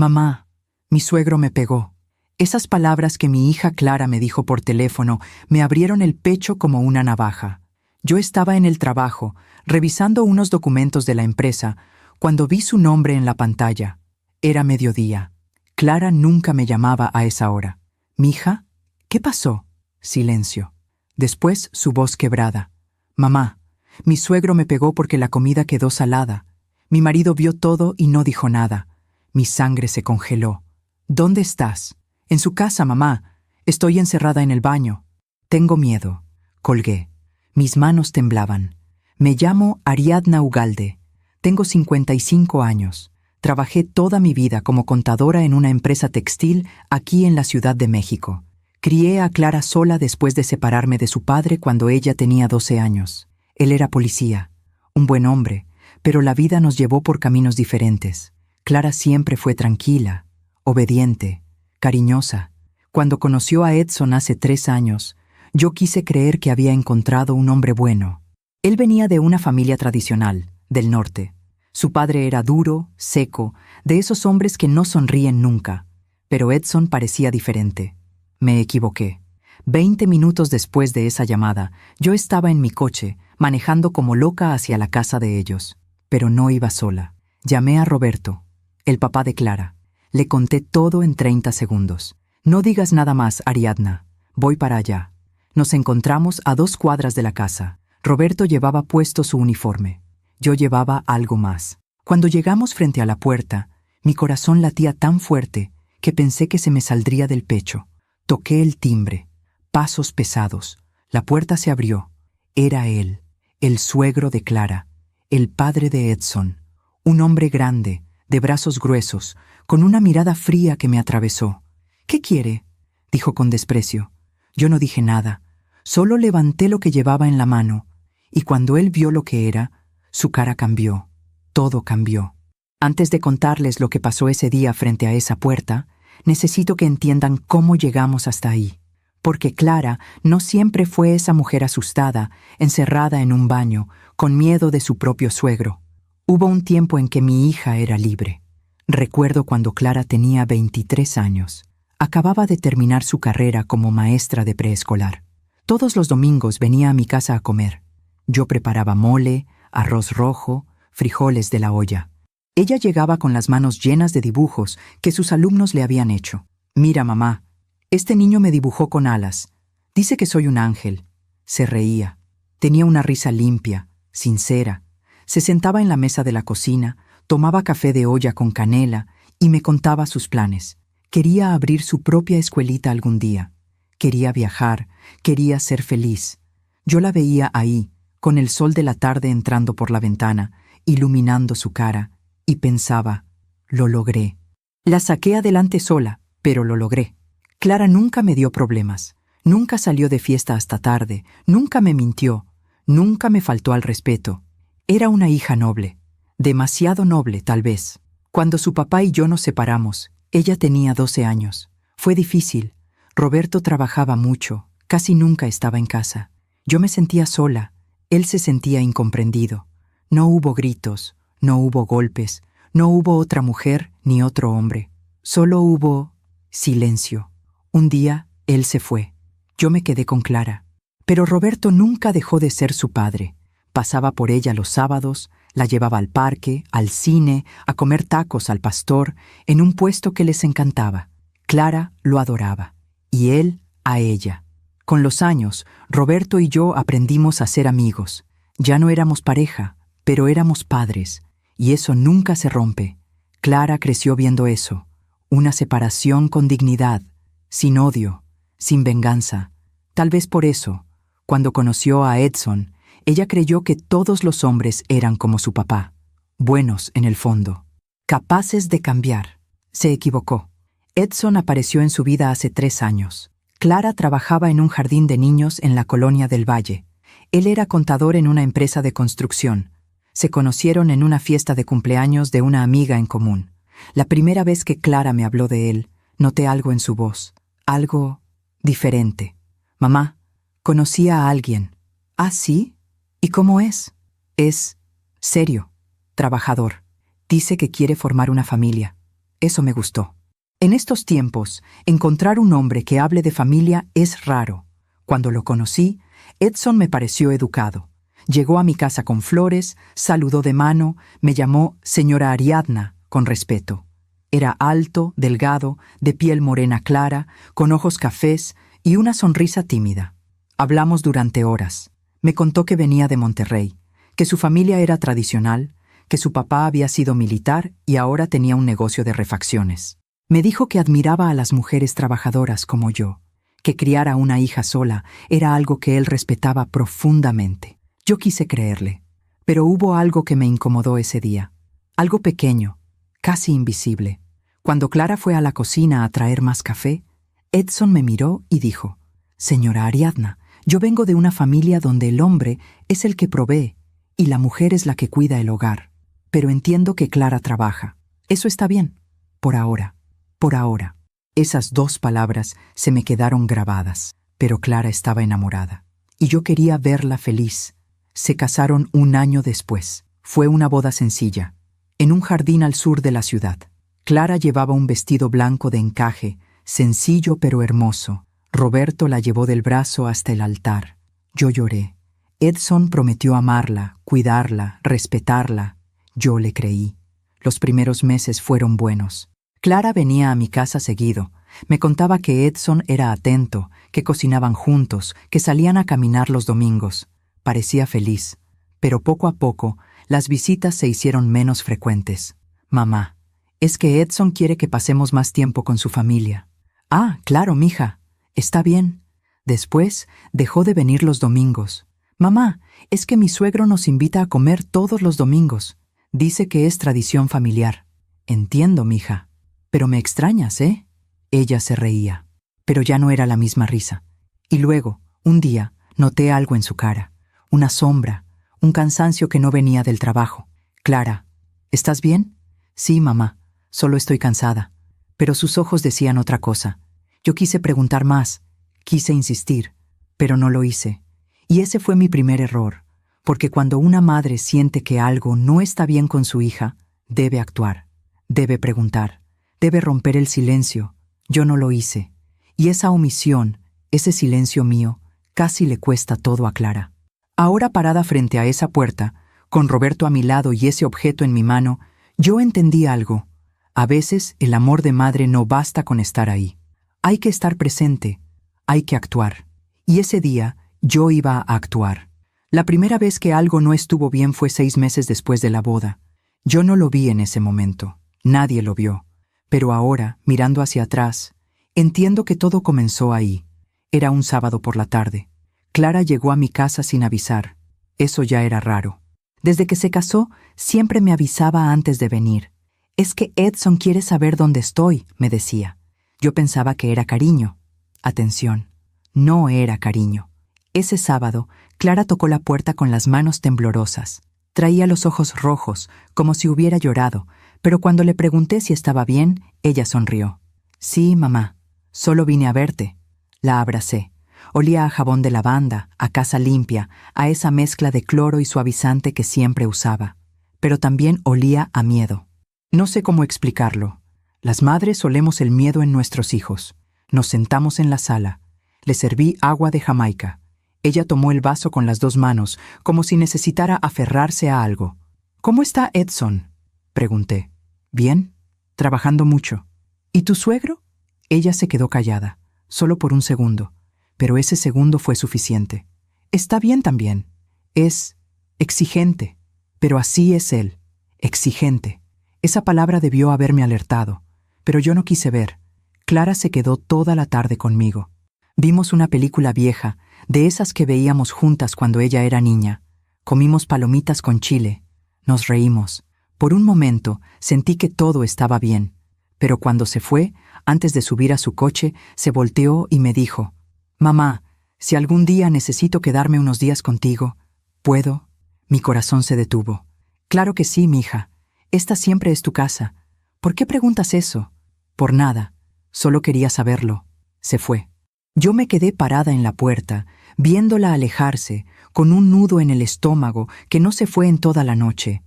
Mamá, mi suegro me pegó. Esas palabras que mi hija Clara me dijo por teléfono me abrieron el pecho como una navaja. Yo estaba en el trabajo, revisando unos documentos de la empresa, cuando vi su nombre en la pantalla. Era mediodía. Clara nunca me llamaba a esa hora. «Mija, ¿qué pasó?» Silencio. Después su voz quebrada. «Mamá, mi suegro me pegó porque la comida quedó salada. Mi marido vio todo y no dijo nada. Mi sangre se congeló. ¿Dónde estás?» «En su casa, mamá. Estoy encerrada en el baño». «Tengo miedo». Colgué. Mis manos temblaban. «Me llamo Ariadna Ugalde. Tengo 55 años. Trabajé toda mi vida como contadora en una empresa textil aquí en la Ciudad de México. Crié a Clara sola después de separarme de su padre cuando ella tenía 12 años. Él era policía, un buen hombre, pero la vida nos llevó por caminos diferentes. Clara siempre fue tranquila, obediente, cariñosa. Cuando conoció a Edson hace 3 años, yo quise creer que había encontrado un hombre bueno. Él venía de una familia tradicional, del norte. Su padre era duro, seco, de esos hombres que no sonríen nunca. Pero Edson parecía diferente. Me equivoqué. 20 minutos después de esa llamada, yo estaba en mi coche, manejando como loca hacia la casa de ellos. Pero no iba sola. Llamé a Roberto, el papá de Clara. Le conté todo en 30 segundos. «No digas nada más, Ariadna. Voy para allá». Nos encontramos a 2 cuadras de la casa. Roberto llevaba puesto su uniforme. Yo llevaba algo más. Cuando llegamos frente a la puerta, mi corazón latía tan fuerte que pensé que se me saldría del pecho. Toqué el timbre. Pasos pesados. La puerta se abrió. Era él, el suegro de Clara, el padre de Edson. Un hombre grande, de brazos gruesos, con una mirada fría que me atravesó. «¿Qué quiere?», dijo con desprecio. Yo no dije nada. Solo levanté lo que llevaba en la mano, y cuando él vio lo que era, su cara cambió. Todo cambió. Antes de contarles lo que pasó ese día frente a esa puerta, necesito que entiendan cómo llegamos hasta ahí. Porque Clara no siempre fue esa mujer asustada, encerrada en un baño, con miedo de su propio suegro. Hubo un tiempo en que mi hija era libre. Recuerdo cuando Clara tenía 23 años. Acababa de terminar su carrera como maestra de preescolar. Todos los domingos venía a mi casa a comer. Yo preparaba mole, arroz rojo, frijoles de la olla. Ella llegaba con las manos llenas de dibujos que sus alumnos le habían hecho. «Mira, mamá, este niño me dibujó con alas. Dice que soy un ángel». Se reía. Tenía una risa limpia, sincera. Se sentaba en la mesa de la cocina, tomaba café de olla con canela y me contaba sus planes. Quería abrir su propia escuelita algún día. Quería viajar, quería ser feliz. Yo la veía ahí, con el sol de la tarde entrando por la ventana, iluminando su cara, y pensaba, lo logré. La saqué adelante sola, pero lo logré. Clara nunca me dio problemas, nunca salió de fiesta hasta tarde, nunca me mintió, nunca me faltó al respeto. Era una hija noble, demasiado noble tal vez. Cuando su papá y yo nos separamos, ella tenía 12 años. Fue difícil. Roberto trabajaba mucho, casi nunca estaba en casa. Yo me sentía sola, él se sentía incomprendido. No hubo gritos, no hubo golpes, no hubo otra mujer ni otro hombre. Solo hubo silencio. Un día, él se fue. Yo me quedé con Clara. Pero Roberto nunca dejó de ser su padre. Pasaba por ella los sábados, la llevaba al parque, al cine, a comer tacos al pastor, en un puesto que les encantaba. Clara lo adoraba, y él a ella. Con los años, Roberto y yo aprendimos a ser amigos. Ya no éramos pareja, pero éramos padres, y eso nunca se rompe. Clara creció viendo eso, una separación con dignidad, sin odio, sin venganza. Tal vez por eso, cuando conoció a Edson, ella creyó que todos los hombres eran como su papá, buenos en el fondo, capaces de cambiar. Se equivocó. Edson apareció en su vida hace 3 años. Clara trabajaba en un jardín de niños en la colonia del Valle. Él era contador en una empresa de construcción. Se conocieron en una fiesta de cumpleaños de una amiga en común. La primera vez que Clara me habló de él, noté algo en su voz, algo diferente. «Mamá, conocí a alguien». «¿Ah, sí? ¿Y cómo es?» «Es serio, trabajador. Dice que quiere formar una familia. Eso me gustó. En estos tiempos, encontrar un hombre que hable de familia es raro. Cuando lo conocí, Edson me pareció educado. Llegó a mi casa con flores, saludó de mano, me llamó señora Ariadna, con respeto. Era alto, delgado, de piel morena clara, con ojos cafés y una sonrisa tímida. Hablamos durante horas. Me contó que venía de Monterrey, que su familia era tradicional, que su papá había sido militar y ahora tenía un negocio de refacciones. Me dijo que admiraba a las mujeres trabajadoras como yo, que criar a una hija sola era algo que él respetaba profundamente. Yo quise creerle, pero hubo algo que me incomodó ese día. Algo pequeño, casi invisible. Cuando Clara fue a la cocina a traer más café, Edson me miró y dijo: «Señora Ariadna, yo vengo de una familia donde el hombre es el que provee y la mujer es la que cuida el hogar. Pero entiendo que Clara trabaja. Eso está bien. Por ahora. Por ahora». Esas 2 palabras se me quedaron grabadas, pero Clara estaba enamorada. Y yo quería verla feliz. Se casaron 1 año después. Fue una boda sencilla, en un jardín al sur de la ciudad. Clara llevaba un vestido blanco de encaje, sencillo pero hermoso. Roberto la llevó del brazo hasta el altar. Yo lloré. Edson prometió amarla, cuidarla, respetarla. Yo le creí. Los primeros meses fueron buenos. Clara venía a mi casa seguido. Me contaba que Edson era atento, que cocinaban juntos, que salían a caminar los domingos. Parecía feliz. Pero poco a poco, las visitas se hicieron menos frecuentes. «Mamá, es que Edson quiere que pasemos más tiempo con su familia». «Ah, claro, mija. Está bien». Después, dejó de venir los domingos. «Mamá, es que mi suegro nos invita a comer todos los domingos. Dice que es tradición familiar». «Entiendo, mija. Pero me extrañas, ¿eh?» Ella se reía, pero ya no era la misma risa. Y luego, un día, noté algo en su cara. Una sombra, un cansancio que no venía del trabajo. «Clara, ¿estás bien?» «Sí, mamá, solo estoy cansada». Pero sus ojos decían otra cosa. Yo quise preguntar más, quise insistir, pero no lo hice. Y ese fue mi primer error, porque cuando una madre siente que algo no está bien con su hija, debe actuar, debe preguntar, debe romper el silencio. Yo no lo hice, y esa omisión, ese silencio mío, casi le cuesta todo a Clara. Ahora parada frente a esa puerta, con Roberto a mi lado y ese objeto en mi mano, yo entendí algo. A veces el amor de madre no basta con estar ahí. Hay que estar presente, hay que actuar. Y ese día yo iba a actuar. La primera vez que algo no estuvo bien fue 6 meses después de la boda. Yo no lo vi en ese momento, nadie lo vio. Pero ahora, mirando hacia atrás, entiendo que todo comenzó ahí. Era un sábado por la tarde. Clara llegó a mi casa sin avisar. Eso ya era raro. Desde que se casó, siempre me avisaba antes de venir. «Es que Edson quiere saber dónde estoy», me decía. Yo pensaba que era cariño. Atención, no era cariño. Ese sábado, Clara tocó la puerta con las manos temblorosas. Traía los ojos rojos, como si hubiera llorado, pero cuando le pregunté si estaba bien, ella sonrió. «Sí, mamá, solo vine a verte». La abracé. Olía a jabón de lavanda, a casa limpia, a esa mezcla de cloro y suavizante que siempre usaba. Pero también olía a miedo. No sé cómo explicarlo. Las madres solemos el miedo en nuestros hijos. Nos sentamos en la sala. Le serví agua de Jamaica. Ella tomó el vaso con las 2 manos, como si necesitara aferrarse a algo. «¿Cómo está Edson?», pregunté. «Bien, trabajando mucho». «¿Y tu suegro?». Ella se quedó callada, solo por un segundo, pero ese segundo fue suficiente. «Está bien también. Es exigente, pero así es él, exigente». Esa palabra debió haberme alertado, pero yo no quise ver. Clara se quedó toda la tarde conmigo. Vimos una película vieja, de esas que veíamos juntas cuando ella era niña. Comimos palomitas con chile. Nos reímos. Por un momento sentí que todo estaba bien, pero cuando se fue, antes de subir a su coche, se volteó y me dijo: «Mamá, si algún día necesito quedarme unos días contigo, ¿puedo?». Mi corazón se detuvo. «Claro que sí, mija. Esta siempre es tu casa. ¿Por qué preguntas eso?». «Por nada. Solo quería saberlo». Se fue. Yo me quedé parada en la puerta, viéndola alejarse, con un nudo en el estómago que no se fue en toda la noche.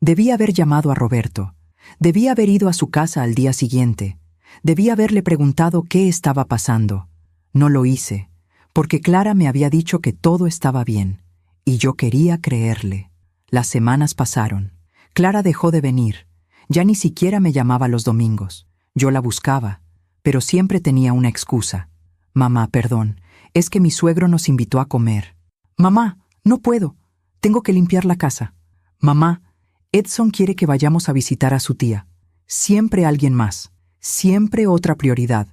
Debí haber llamado a Roberto. Debí haber ido a su casa al día siguiente. Debí haberle preguntado qué estaba pasando. No lo hice, porque Clara me había dicho que todo estaba bien, y yo quería creerle. Las semanas pasaron. Clara dejó de venir. Ya ni siquiera me llamaba los domingos. Yo la buscaba, pero siempre tenía una excusa. Mamá, perdón, es que mi suegro nos invitó a comer. Mamá, no puedo. Tengo que limpiar la casa. Mamá, Edson quiere que vayamos a visitar a su tía. Siempre alguien más. Siempre otra prioridad.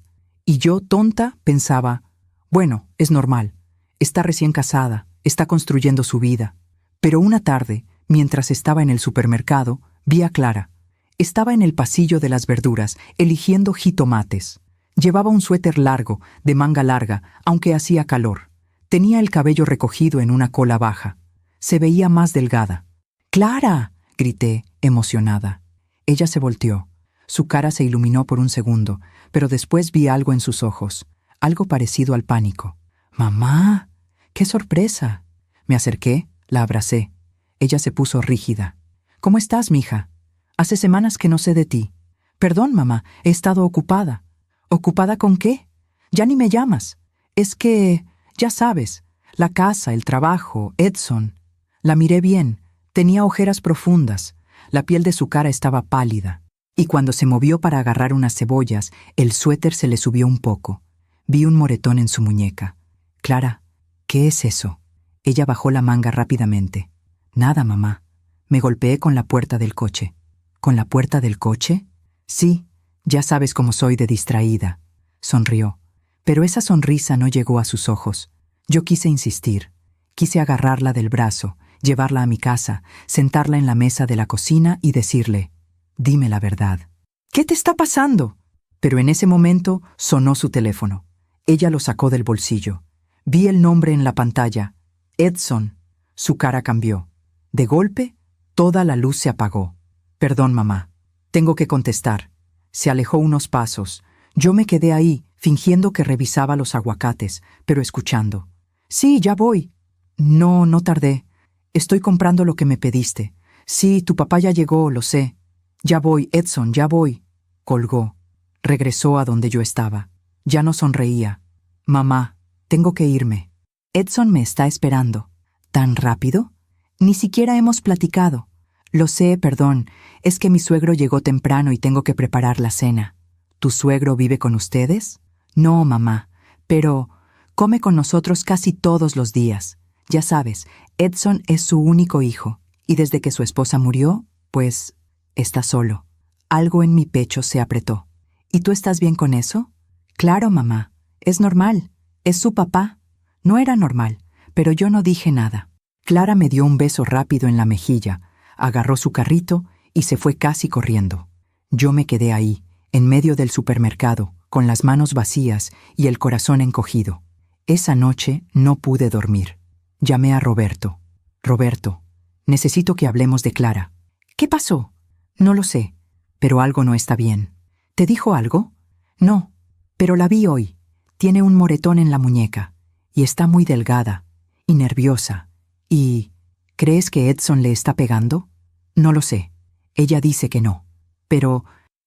Y yo, tonta, pensaba, bueno, es normal. Está recién casada, está construyendo su vida. Pero una tarde, mientras estaba en el supermercado, vi a Clara. Estaba en el pasillo de las verduras, eligiendo jitomates. Llevaba un suéter largo, de manga larga, aunque hacía calor. Tenía el cabello recogido en una cola baja. Se veía más delgada. ¡Clara!, grité, emocionada. Ella se volteó. Su cara se iluminó por un segundo, pero después vi algo en sus ojos, algo parecido al pánico. ¡Mamá! ¡Qué sorpresa! Me acerqué, la abracé. Ella se puso rígida. ¿Cómo estás, mija? Hace semanas que no sé de ti. Perdón, mamá, he estado ocupada. ¿Ocupada con qué? Ya ni me llamas. Es que, ya sabes, la casa, el trabajo, Edson. La miré bien. Tenía ojeras profundas. La piel de su cara estaba pálida. Y cuando se movió para agarrar unas cebollas, el suéter se le subió un poco. Vi un moretón en su muñeca. Clara, ¿qué es eso? Ella bajó la manga rápidamente. Nada, mamá. Me golpeé con la puerta del coche. ¿Con la puerta del coche? Sí, ya sabes cómo soy de distraída. Sonrió. Pero esa sonrisa no llegó a sus ojos. Yo quise insistir. Quise agarrarla del brazo, llevarla a mi casa, sentarla en la mesa de la cocina y decirle, dime la verdad. ¿Qué te está pasando? Pero en ese momento sonó su teléfono. Ella lo sacó del bolsillo. Vi el nombre en la pantalla. Edson. Su cara cambió. De golpe, toda la luz se apagó. Perdón, mamá. Tengo que contestar. Se alejó unos pasos. Yo me quedé ahí, fingiendo que revisaba los aguacates, pero escuchando. Sí, ya voy. No, no tardé. Estoy comprando lo que me pediste. Sí, tu papá ya llegó, lo sé. Ya voy, Edson, ya voy. Colgó. Regresó a donde yo estaba. Ya no sonreía. Mamá, tengo que irme. Edson me está esperando. ¿Tan rápido? Ni siquiera hemos platicado. Lo sé, perdón. Es que mi suegro llegó temprano y tengo que preparar la cena. ¿Tu suegro vive con ustedes? No, mamá. Pero come con nosotros casi todos los días. Ya sabes, Edson es su único hijo. Y desde que su esposa murió, pues, está solo. Algo en mi pecho se apretó. ¿Y tú estás bien con eso? Claro, mamá. Es normal. Es su papá. No era normal, pero yo no dije nada. Clara me dio un beso rápido en la mejilla, agarró su carrito y se fue casi corriendo. Yo me quedé ahí, en medio del supermercado, con las manos vacías y el corazón encogido. Esa noche no pude dormir. Llamé a Roberto. Roberto, necesito que hablemos de Clara. ¿Qué pasó? No lo sé, pero algo no está bien. ¿Te dijo algo? No, pero la vi hoy. Tiene un moretón en la muñeca y está muy delgada y nerviosa. ¿Y crees que Edson le está pegando? No lo sé. Ella dice que no. Pero,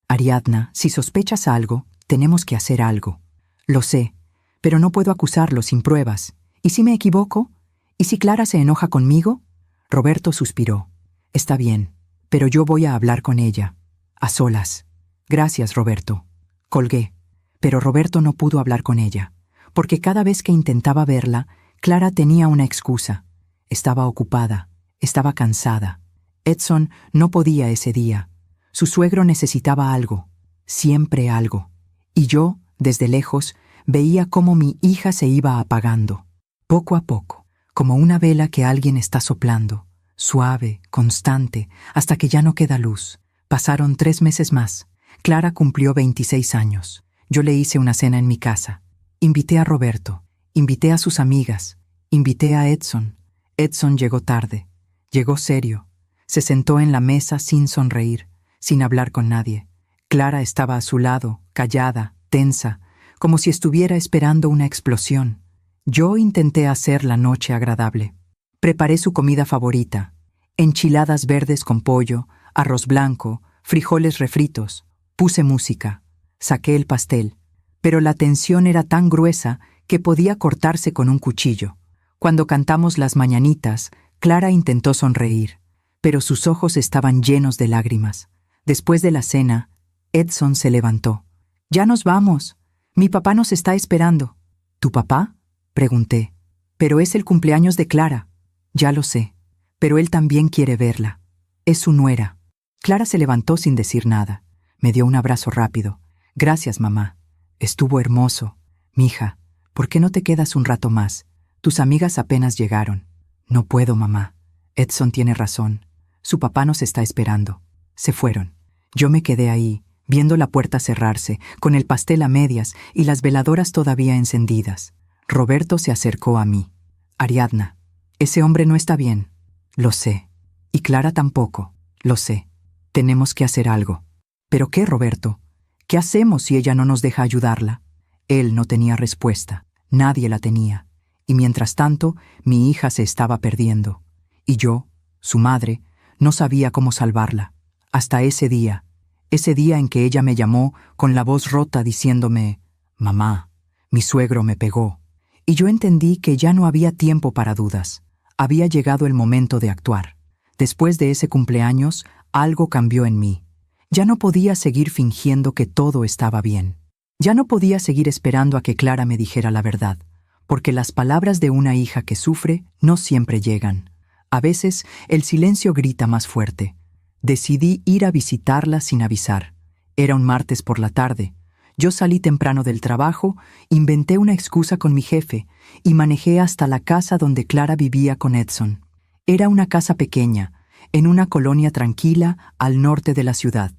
Ariadna, si sospechas algo, tenemos que hacer algo. Lo sé, pero no puedo acusarlo sin pruebas. ¿Y si me equivoco? ¿Y si Clara se enoja conmigo? Roberto suspiró. Está bien, pero yo voy a hablar con ella. A solas. Gracias, Roberto. Colgué. Pero Roberto no pudo hablar con ella, porque cada vez que intentaba verla, Clara tenía una excusa. Estaba ocupada, estaba cansada. Edson no podía ese día. Su suegro necesitaba algo, siempre algo. Y yo, desde lejos, veía cómo mi hija se iba apagando, poco a poco, como una vela que alguien está soplando, suave, constante, hasta que ya no queda luz. Pasaron 3 meses más. Clara cumplió 26 años. Yo le hice una cena en mi casa. Invité a Roberto, invité a sus amigas, invité a Edson. Edson llegó tarde, llegó serio. Se sentó en la mesa sin sonreír, sin hablar con nadie. Clara estaba a su lado, callada, tensa, como si estuviera esperando una explosión. Yo intenté hacer la noche agradable. Preparé su comida favorita: enchiladas verdes con pollo, arroz blanco, frijoles refritos, puse música, saqué el pastel, pero la tensión era tan gruesa que podía cortarse con un cuchillo. Cuando cantamos las mañanitas, Clara intentó sonreír, pero sus ojos estaban llenos de lágrimas. Después de la cena, Edson se levantó. «Ya nos vamos. Mi papá nos está esperando». «¿Tu papá?», pregunté. «Pero es el cumpleaños de Clara». «Ya lo sé, pero él también quiere verla. Es su nuera». Clara se levantó sin decir nada. Me dio un abrazo rápido. «Gracias, mamá. Estuvo hermoso. Mija, ¿por qué no te quedas un rato más? Tus amigas apenas llegaron». «No puedo, mamá. Edson tiene razón. Su papá nos está esperando». Se fueron. Yo me quedé ahí, viendo la puerta cerrarse, con el pastel a medias y las veladoras todavía encendidas. Roberto se acercó a mí. «Ariadna, ese hombre no está bien». «Lo sé. Y Clara tampoco. Lo sé. Tenemos que hacer algo». «¿Pero qué, Roberto? ¿Qué hacemos si ella no nos deja ayudarla?» Él no tenía respuesta. Nadie la tenía. Y mientras tanto, mi hija se estaba perdiendo. Y yo, su madre, no sabía cómo salvarla. Hasta ese día en que ella me llamó con la voz rota diciéndome: «Mamá, mi suegro me pegó». Y yo entendí que ya no había tiempo para dudas. Había llegado el momento de actuar. Después de ese cumpleaños, algo cambió en mí. Ya no podía seguir fingiendo que todo estaba bien. Ya no podía seguir esperando a que Clara me dijera la verdad, porque las palabras de una hija que sufre no siempre llegan. A veces, el silencio grita más fuerte. Decidí ir a visitarla sin avisar. Era un martes por la tarde. Yo salí temprano del trabajo, inventé una excusa con mi jefe y manejé hasta la casa donde Clara vivía con Edson. Era una casa pequeña, en una colonia tranquila al norte de la ciudad.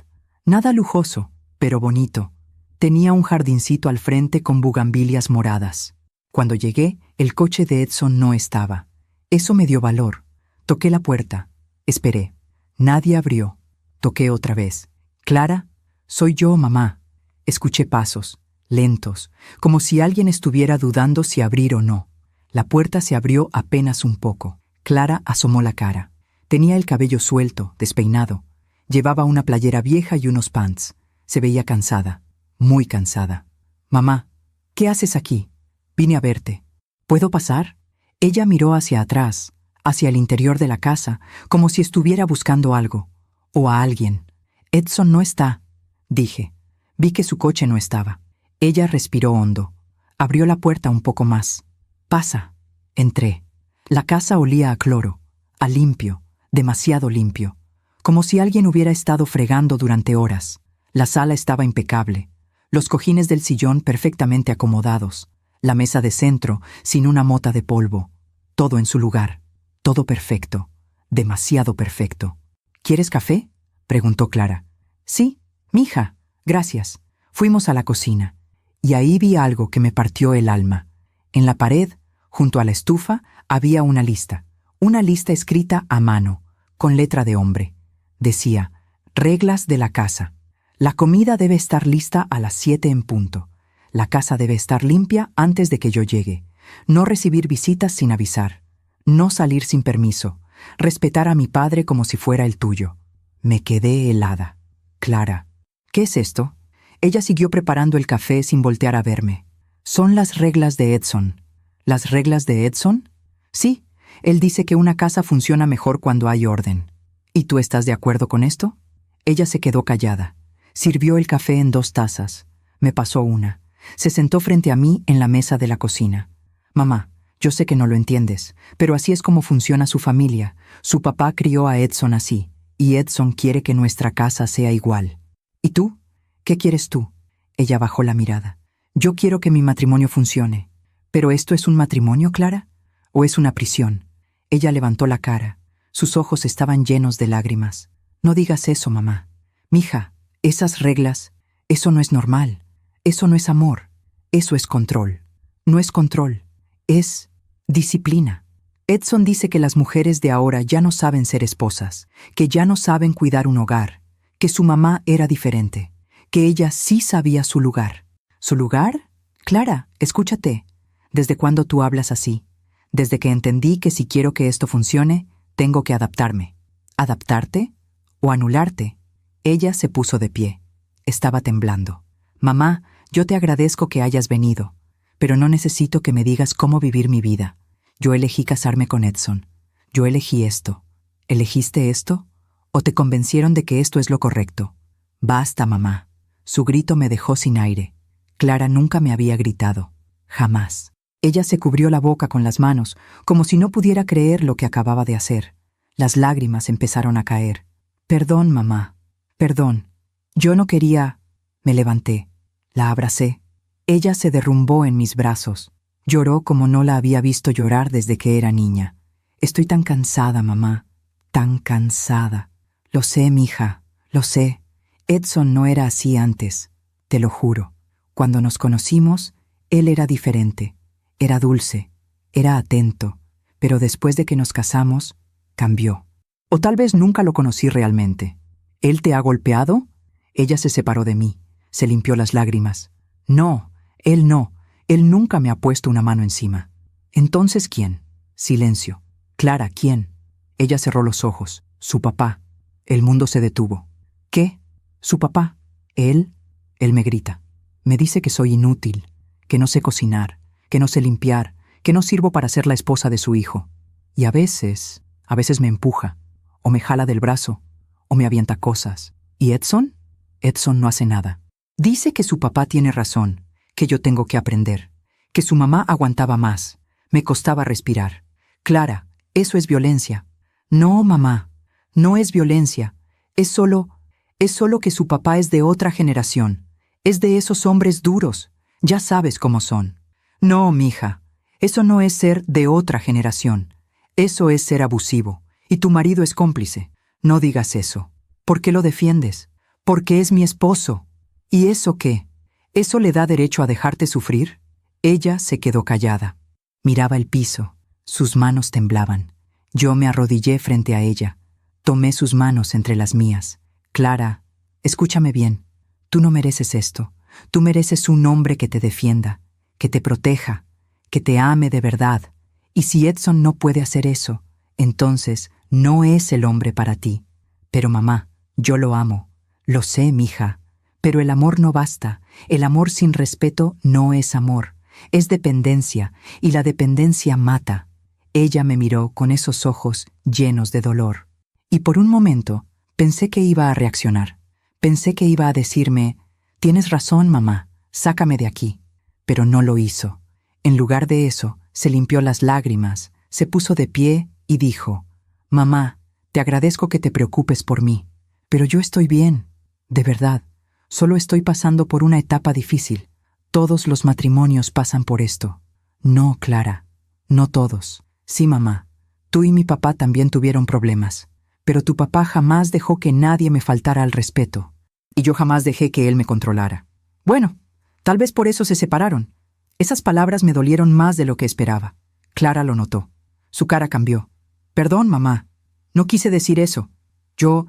Nada lujoso, pero bonito. Tenía un jardincito al frente con bugambilias moradas. Cuando llegué, el coche de Edson no estaba. Eso me dio valor. Toqué la puerta. Esperé. Nadie abrió. Toqué otra vez. «Clara, soy yo, mamá». Escuché pasos, lentos, como si alguien estuviera dudando si abrir o no. La puerta se abrió apenas un poco. Clara asomó la cara. Tenía el cabello suelto, despeinado. Llevaba una playera vieja y unos pants. Se veía cansada, muy cansada. «Mamá, ¿qué haces aquí? Vine a verte. ¿Puedo pasar?» Ella miró hacia atrás, hacia el interior de la casa, como si estuviera buscando algo, o a alguien. «Edson no está», dije. Vi que su coche no estaba. Ella respiró hondo. Abrió la puerta un poco más. «Pasa». Entré. La casa olía a cloro, a limpio, demasiado limpio, como si alguien hubiera estado fregando durante horas. La sala estaba impecable, los cojines del sillón perfectamente acomodados, la mesa de centro sin una mota de polvo, todo en su lugar, todo perfecto, demasiado perfecto. «¿Quieres café?», preguntó Clara. «Sí, mija, gracias». Fuimos a la cocina, y ahí vi algo que me partió el alma. En la pared, junto a la estufa, había una lista escrita a mano, con letra de hombre. Decía: «Reglas de la casa. La comida debe estar lista a las 7 en punto. La casa debe estar limpia antes de que yo llegue. No recibir visitas sin avisar. No salir sin permiso. Respetar a mi padre como si fuera el tuyo». Me quedé helada. «Clara, ¿qué es esto?». Ella siguió preparando el café sin voltear a verme. «Son las reglas de Edson». «¿Las reglas de Edson?». «Sí, él dice que una casa funciona mejor cuando hay orden». «¿Y tú estás de acuerdo con esto?». Ella se quedó callada. Sirvió el café en 2 tazas. Me pasó una. Se sentó frente a mí en la mesa de la cocina. «Mamá, yo sé que no lo entiendes, pero así es como funciona su familia. Su papá crió a Edson así, y Edson quiere que nuestra casa sea igual. ¿Y tú? ¿Qué quieres tú?». Ella bajó la mirada. «Yo quiero que mi matrimonio funcione». «¿Pero esto es un matrimonio, Clara? ¿O es una prisión?». Ella levantó la cara. Sus ojos estaban llenos de lágrimas. «No digas eso, mamá. Mija, esas reglas, eso no es normal. Eso no es amor. Eso es control. No es control. Es disciplina». Edson dice que las mujeres de ahora ya no saben ser esposas, que ya no saben cuidar un hogar, que su mamá era diferente, que ella sí sabía su lugar. ¿Su lugar? Clara, escúchate. ¿Desde cuándo tú hablas así? Desde que entendí que si quiero que esto funcione, tengo que adaptarme. ¿Adaptarte? ¿O anularte? Ella se puso de pie. Estaba temblando. Mamá, yo te agradezco que hayas venido, pero no necesito que me digas cómo vivir mi vida. Yo elegí casarme con Edson. Yo elegí esto. ¿Elegiste esto? ¿O te convencieron de que esto es lo correcto? Basta, mamá. Su grito me dejó sin aire. Clara nunca me había gritado. Jamás. Ella se cubrió la boca con las manos, como si no pudiera creer lo que acababa de hacer. Las lágrimas empezaron a caer. Perdón, mamá. Perdón. Yo no quería... Me levanté. La abracé. Ella se derrumbó en mis brazos. Lloró como no la había visto llorar desde que era niña. Estoy tan cansada, mamá. Tan cansada. Lo sé, mija. Lo sé. Edson no era así antes. Te lo juro. Cuando nos conocimos, él era diferente. Era dulce. Era atento. Pero después de que nos casamos, cambió. O tal vez nunca lo conocí realmente. ¿Él te ha golpeado? Ella se separó de mí. Se limpió las lágrimas. No. Él nunca me ha puesto una mano encima. Entonces, ¿quién? Silencio. Clara, ¿quién? Ella cerró los ojos. Su papá. El mundo se detuvo. ¿Qué? Su papá. Él me grita. Me dice que soy inútil, que no sé cocinar, que no sé limpiar, que no sirvo para ser la esposa de su hijo. Y a veces me empuja, o me jala del brazo, o me avienta cosas. ¿Y Edson? Edson no hace nada. Dice que su papá tiene razón, que yo tengo que aprender, que su mamá aguantaba más, me costaba respirar. Clara, eso es violencia. No, mamá, no es violencia. Es solo que su papá es de otra generación. Es de esos hombres duros. Ya sabes cómo son. No, mija, eso no es ser de otra generación. Eso es ser abusivo. Y tu marido es cómplice. No digas eso. ¿Por qué lo defiendes? Porque es mi esposo. ¿Y eso qué? ¿Eso le da derecho a dejarte sufrir? Ella se quedó callada. Miraba el piso. Sus manos temblaban. Yo me arrodillé frente a ella. Tomé sus manos entre las mías. Clara, escúchame bien. Tú no mereces esto. Tú mereces un hombre que te defienda, que te proteja, que te ame de verdad. Y si Edson no puede hacer eso, entonces no es el hombre para ti. Pero mamá, yo lo amo. Lo sé, mija. Pero el amor no basta. El amor sin respeto no es amor. Es dependencia, y la dependencia mata. Ella me miró con esos ojos llenos de dolor. Y por un momento pensé que iba a reaccionar. Pensé que iba a decirme, «Tienes razón, mamá, sácame de aquí». Pero no lo hizo. En lugar de eso, se limpió las lágrimas, se puso de pie y dijo, «Mamá, te agradezco que te preocupes por mí, pero yo estoy bien, de verdad. Solo estoy pasando por una etapa difícil. Todos los matrimonios pasan por esto». «No, Clara, no todos. Sí, mamá, tú y mi papá también tuvieron problemas. Pero tu papá jamás dejó que nadie me faltara al respeto. Y yo jamás dejé que él me controlara. Bueno, tal vez por eso se separaron». Esas palabras me dolieron más de lo que esperaba. Clara lo notó. Su cara cambió. «Perdón, mamá. No quise decir eso. Yo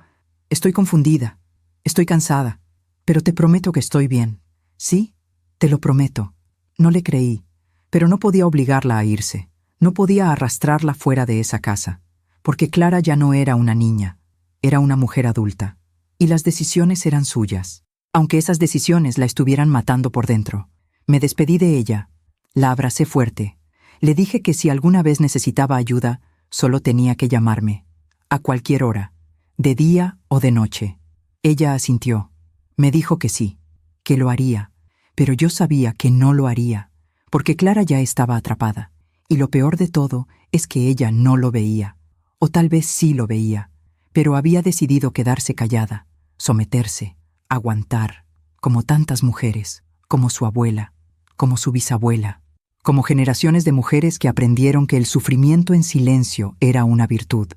estoy confundida. Estoy cansada. Pero te prometo que estoy bien. ¿Sí? Te lo prometo». No le creí, pero no podía obligarla a irse. No podía arrastrarla fuera de esa casa. Porque Clara ya no era una niña, era una mujer adulta, y las decisiones eran suyas, aunque esas decisiones la estuvieran matando por dentro. Me despedí de ella, la abracé fuerte, le dije que si alguna vez necesitaba ayuda, solo tenía que llamarme, a cualquier hora, de día o de noche. Ella asintió, me dijo que sí, que lo haría, pero yo sabía que no lo haría, porque Clara ya estaba atrapada, y lo peor de todo es que ella no lo veía. O tal vez sí lo veía, pero había decidido quedarse callada, someterse, aguantar, como tantas mujeres, como su abuela, como su bisabuela, como generaciones de mujeres que aprendieron que el sufrimiento en silencio era una virtud.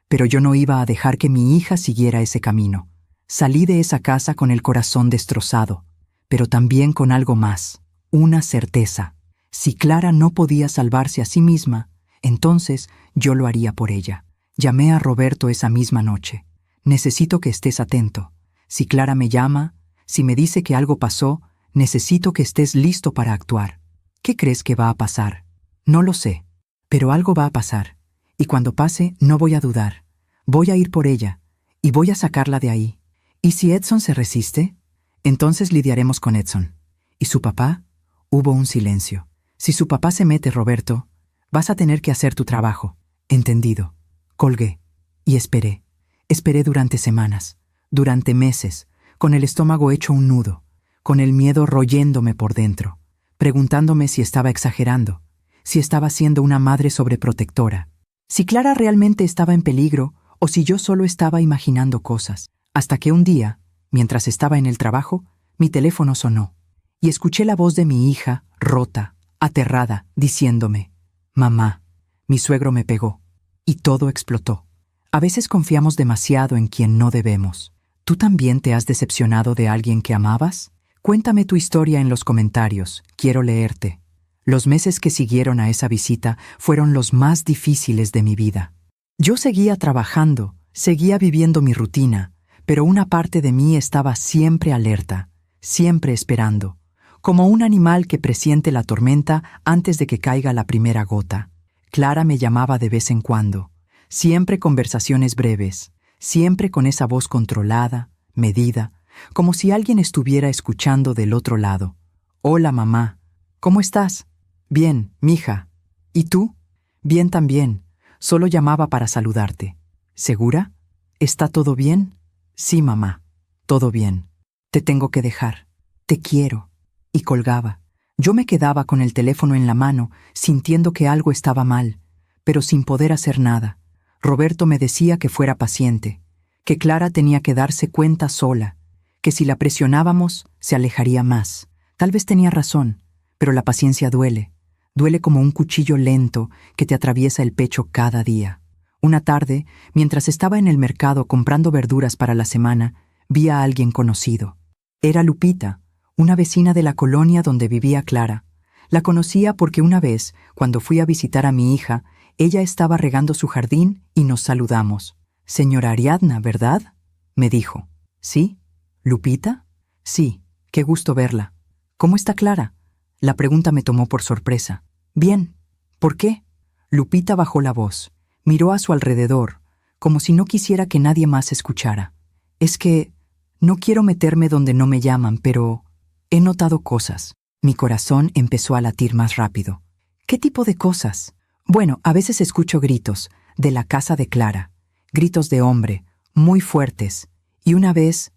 Pero yo no iba a dejar que mi hija siguiera ese camino. Salí de esa casa con el corazón destrozado, pero también con algo más, una certeza. Si Clara no podía salvarse a sí misma, entonces yo lo haría por ella. Llamé a Roberto esa misma noche. «Necesito que estés atento. Si Clara me llama, si me dice que algo pasó, necesito que estés listo para actuar». «¿Qué crees que va a pasar?» «No lo sé, pero algo va a pasar. Y cuando pase, no voy a dudar. Voy a ir por ella, y voy a sacarla de ahí. ¿Y si Edson se resiste? Entonces lidiaremos con Edson. ¿Y su papá? Hubo un silencio. Si su papá se mete, Roberto, vas a tener que hacer tu trabajo. Entendido. Colgué. Y esperé. Esperé durante semanas, durante meses, con el estómago hecho un nudo, con el miedo royéndome por dentro, preguntándome si estaba exagerando, si estaba siendo una madre sobreprotectora, si Clara realmente estaba en peligro o si yo solo estaba imaginando cosas. Hasta que un día, mientras estaba en el trabajo, mi teléfono sonó y escuché la voz de mi hija, rota, aterrada, diciéndome: «Mamá, mi suegro me pegó». Y todo explotó. A veces confiamos demasiado en quien no debemos. ¿Tú también te has decepcionado de alguien que amabas? Cuéntame tu historia en los comentarios. Quiero leerte. Los meses que siguieron a esa visita fueron los más difíciles de mi vida. Yo seguía trabajando, seguía viviendo mi rutina, pero una parte de mí estaba siempre alerta, siempre esperando, como un animal que presiente la tormenta antes de que caiga la primera gota. Clara me llamaba de vez en cuando, siempre conversaciones breves, siempre con esa voz controlada, medida, como si alguien estuviera escuchando del otro lado. «Hola, mamá. ¿Cómo estás?» «Bien, mija. ¿Y tú?» «Bien también. Solo llamaba para saludarte». «¿Segura? ¿Está todo bien?» «Sí, mamá. Todo bien. Te tengo que dejar. Te quiero». Y colgaba. Yo me quedaba con el teléfono en la mano, sintiendo que algo estaba mal, pero sin poder hacer nada. Roberto me decía que fuera paciente, que Clara tenía que darse cuenta sola, que si la presionábamos, se alejaría más. Tal vez tenía razón, pero la paciencia duele. Duele como un cuchillo lento que te atraviesa el pecho cada día. Una tarde, mientras estaba en el mercado comprando verduras para la semana, vi a alguien conocido. Era Lupita, una vecina de la colonia donde vivía Clara. La conocía porque una vez, cuando fui a visitar a mi hija, ella estaba regando su jardín y nos saludamos. «Señora Ariadna, ¿verdad?», me dijo. «¿Sí? ¿Lupita?» «Sí, qué gusto verla». «¿Cómo está Clara?». La pregunta me tomó por sorpresa. «Bien». «¿Por qué?». Lupita bajó la voz, miró a su alrededor, como si no quisiera que nadie más escuchara. «Es que no quiero meterme donde no me llaman, pero he notado cosas». Mi corazón empezó a latir más rápido. «¿Qué tipo de cosas?». «Bueno, a veces escucho gritos, de la casa de Clara, gritos de hombre, muy fuertes, y una vez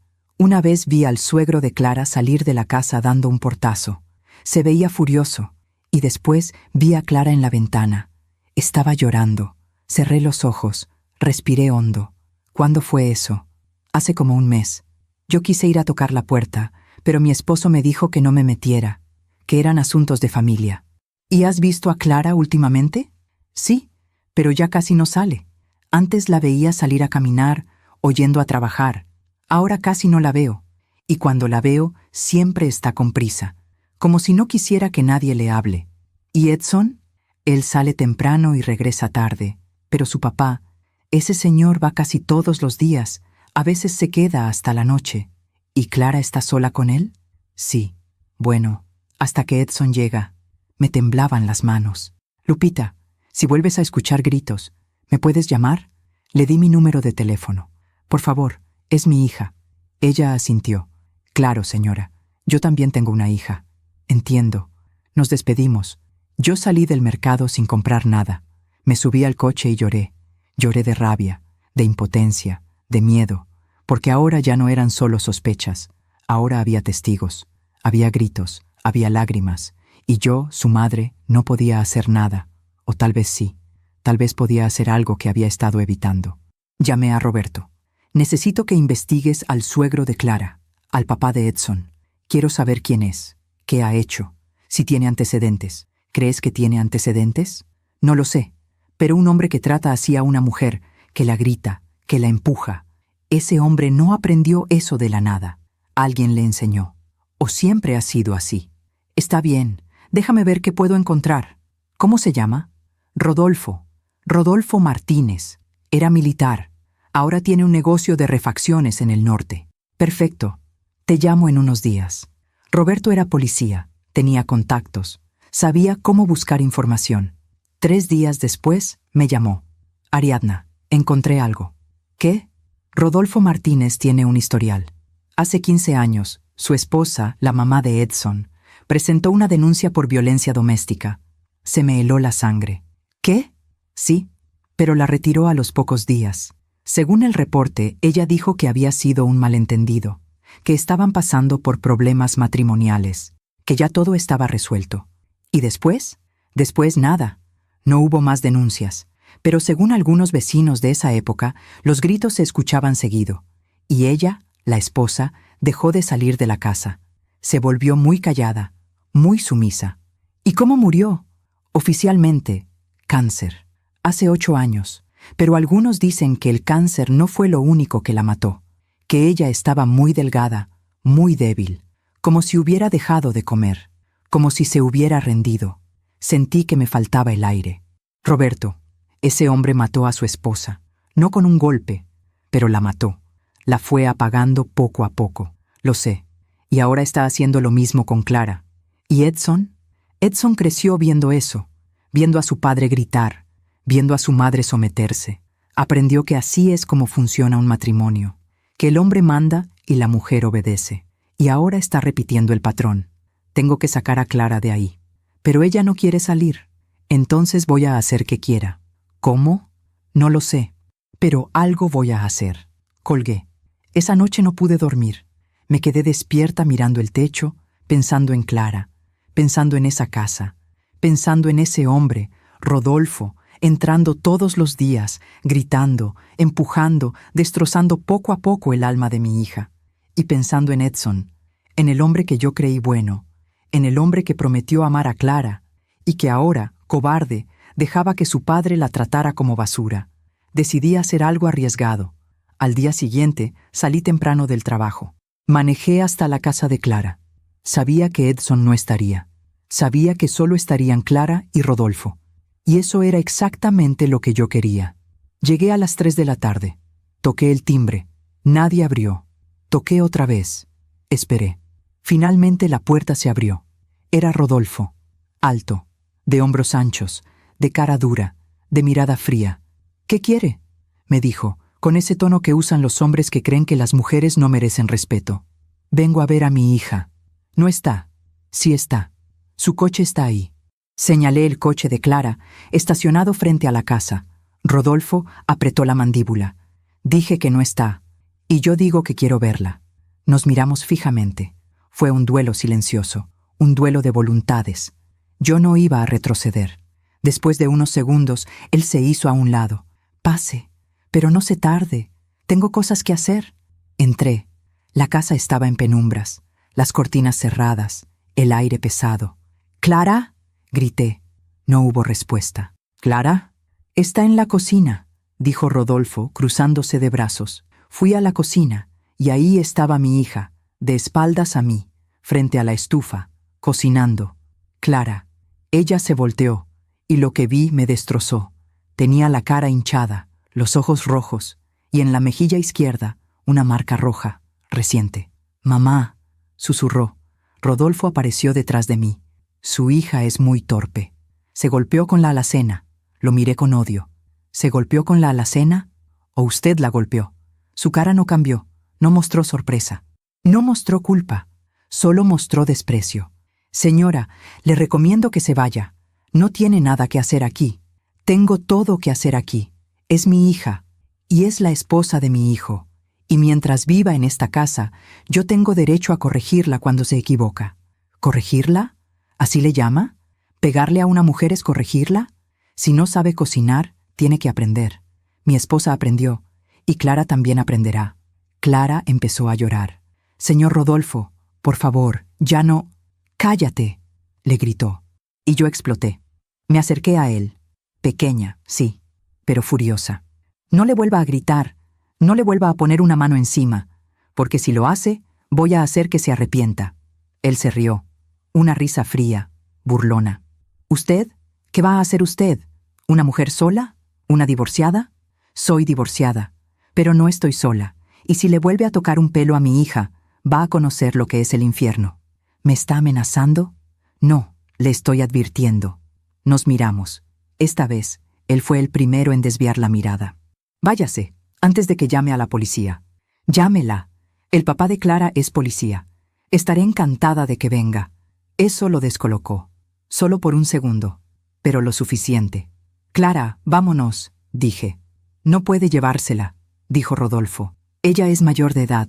vi al suegro de Clara salir de la casa dando un portazo. Se veía furioso, y después vi a Clara en la ventana. Estaba llorando. Cerré los ojos, respiré hondo. ¿Cuándo fue eso?». «Hace como un mes. Yo quise ir a tocar la puerta, pero mi esposo me dijo que no me metiera, que eran asuntos de familia». «¿Y has visto a Clara últimamente?». «Sí, pero ya casi no sale. Antes la veía salir a caminar o yendo a trabajar. Ahora casi no la veo. Y cuando la veo, siempre está con prisa, como si no quisiera que nadie le hable». «¿Y Edson?». «Él sale temprano y regresa tarde. Pero su papá, ese señor va casi todos los días. A veces se queda hasta la noche». «¿Y Clara está sola con él?». «Sí. Bueno, hasta que Edson llega». Me temblaban las manos. «Lupita, si vuelves a escuchar gritos, ¿me puedes llamar?». Le di mi número de teléfono. «Por favor, es mi hija». Ella asintió. «Claro, señora. Yo también tengo una hija». «Entiendo». Nos despedimos. Yo salí del mercado sin comprar nada. Me subí al coche y lloré. Lloré de rabia, de impotencia, de miedo, porque ahora ya no eran solo sospechas. Ahora había testigos, había gritos, había lágrimas, y yo, su madre, no podía hacer nada. O tal vez sí. Tal vez podía hacer algo que había estado evitando. Llamé a Roberto. «Necesito que investigues al suegro de Clara, al papá de Edson. Quiero saber quién es, qué ha hecho, si tiene antecedentes». «¿Crees que tiene antecedentes?». «No lo sé, pero un hombre que trata así a una mujer, que la grita, que la empuja, ese hombre no aprendió eso de la nada. Alguien le enseñó. ¿O siempre ha sido así?». «Está bien, déjame ver qué puedo encontrar». «¿Cómo se llama?». «Rodolfo. Rodolfo Martínez. Era militar. Ahora tiene un negocio de refacciones en el norte». «Perfecto. Te llamo en unos días». Roberto era policía, tenía contactos, sabía cómo buscar información. 3 días después me llamó. «Ariadna, encontré algo». «¿Qué?». «Rodolfo Martínez tiene un historial. Hace 15 años, su esposa, la mamá de Edson, presentó una denuncia por violencia doméstica. Se me heló la sangre. ¿Qué? Sí, pero la retiró a los pocos días. Según el reporte, ella dijo que había sido un malentendido, que estaban pasando por problemas matrimoniales, que ya todo estaba resuelto. ¿Y después? Después nada. No hubo más denuncias, pero según algunos vecinos de esa época, los gritos se escuchaban seguido, y ella, la esposa, dejó de salir de la casa. Se volvió muy callada, muy sumisa. ¿Y cómo murió? Oficialmente, cáncer. Hace 8 años, pero algunos dicen que el cáncer no fue lo único que la mató, que ella estaba muy delgada, muy débil, como si hubiera dejado de comer, como si se hubiera rendido. Sentí que me faltaba el aire. Roberto, ese hombre mató a su esposa, no con un golpe, pero la mató. La fue apagando poco a poco, lo sé, y ahora está haciendo lo mismo con Clara. ¿Y Edson? Edson creció viendo eso, viendo a su padre gritar, viendo a su madre someterse. Aprendió que así es como funciona un matrimonio, que el hombre manda y la mujer obedece. Y ahora está repitiendo el patrón. Tengo que sacar a Clara de ahí. Pero ella no quiere salir. Entonces voy a hacer que quiera. ¿Cómo? No lo sé. Pero algo voy a hacer. Colgué. Esa noche no pude dormir. Me quedé despierta mirando el techo, pensando en Clara, pensando en esa casa, pensando en ese hombre, Rodolfo, entrando todos los días, gritando, empujando, destrozando poco a poco el alma de mi hija. Y pensando en Edson, en el hombre que yo creí bueno, en el hombre que prometió amar a Clara, y que ahora, cobarde, dejaba que su padre la tratara como basura. Decidí hacer algo arriesgado. Al día siguiente, salí temprano del trabajo. Manejé hasta la casa de Clara. Sabía que Edson no estaría. Sabía que solo estarían Clara y Rodolfo. Y eso era exactamente lo que yo quería. Llegué a las 3 de la tarde. Toqué el timbre. Nadie abrió. Toqué otra vez. Esperé. Finalmente la puerta se abrió. Era Rodolfo. Alto, de hombros anchos, de cara dura, de mirada fría. ¿Qué quiere?, me dijo, con ese tono que usan los hombres que creen que las mujeres no merecen respeto. Vengo a ver a mi hija. No está. Sí está. Su coche está ahí. Señalé el coche de Clara, estacionado frente a la casa. Rodolfo apretó la mandíbula. Dije que no está. Y yo digo que quiero verla. Nos miramos fijamente. Fue un duelo silencioso, un duelo de voluntades. Yo no iba a retroceder. Después de unos segundos, él se hizo a un lado. Pase, pero no se tarde. Tengo cosas que hacer. Entré. La casa estaba en penumbras, las cortinas cerradas, el aire pesado. «¿Clara?», grité. No hubo respuesta. «¿Clara?». «Está en la cocina», dijo Rodolfo, cruzándose de brazos. Fui a la cocina, y ahí estaba mi hija, de espaldas a mí, frente a la estufa, cocinando. Clara. Ella se volteó, y lo que vi me destrozó. Tenía la cara hinchada, los ojos rojos, y en la mejilla izquierda una marca roja, reciente. «Mamá», susurró. Rodolfo apareció detrás de mí. Su hija es muy torpe. Se golpeó con la alacena. Lo miré con odio. ¿Se golpeó con la alacena? ¿O usted la golpeó? Su cara no cambió, no mostró sorpresa. No mostró culpa, solo mostró desprecio. «Señora, le recomiendo que se vaya. No tiene nada que hacer aquí. Tengo todo que hacer aquí. Es mi hija, y es la esposa de mi hijo. Y mientras viva en esta casa, yo tengo derecho a corregirla cuando se equivoca». ¿Corregirla? ¿Así le llama? ¿Pegarle a una mujer es corregirla? Si no sabe cocinar, tiene que aprender. Mi esposa aprendió, y Clara también aprenderá. Clara empezó a llorar. «Señor Rodolfo, por favor, ya no...». «Cállate», le gritó. Y yo exploté. Me acerqué a él. Pequeña, sí, pero furiosa. «No le vuelva a gritar, no le vuelva a poner una mano encima, porque si lo hace, voy a hacer que se arrepienta». Él se rió. Una risa fría, burlona. «¿Usted? ¿Qué va a hacer usted? ¿Una mujer sola? ¿Una divorciada?» «Soy divorciada, pero no estoy sola, y si le vuelve a tocar un pelo a mi hija, va a conocer lo que es el infierno». ¿Me está amenazando? No, le estoy advirtiendo. Nos miramos. Esta vez, él fue el primero en desviar la mirada. «Váyase, antes de que llame a la policía». «Llámela. El papá de Clara es policía. Estaré encantada de que venga. Eso lo descolocó. Solo por un segundo. Pero lo suficiente. Clara, vámonos, dije. No puede llevársela, dijo Rodolfo. Ella es mayor de edad.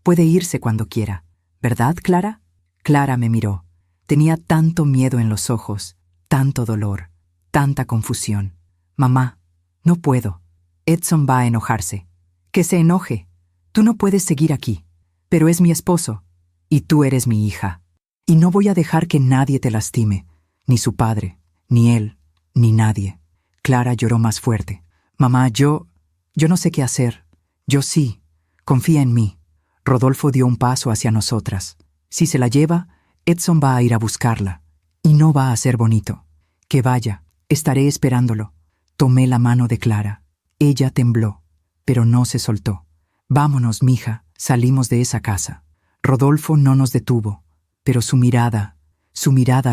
Puede irse cuando quiera. ¿Verdad, Clara? Clara me miró. Tenía tanto miedo en los ojos, tanto dolor, tanta confusión. Mamá, no puedo. Edson va a enojarse. Que se enoje. Tú no puedes seguir aquí. Pero es mi esposo. Y tú eres mi hija. Y no voy a dejar que nadie te lastime. Ni su padre, ni él, ni nadie. Clara lloró más fuerte. Mamá, yo no sé qué hacer. Yo sí. Confía en mí. Rodolfo dio un paso hacia nosotras. Si se la lleva, Edson va a ir a buscarla. Y no va a ser bonito. Que vaya. Estaré esperándolo. Tomé la mano de Clara. Ella tembló, pero no se soltó. Vámonos, mija. Salimos de esa casa. Rodolfo no nos detuvo, pero su mirada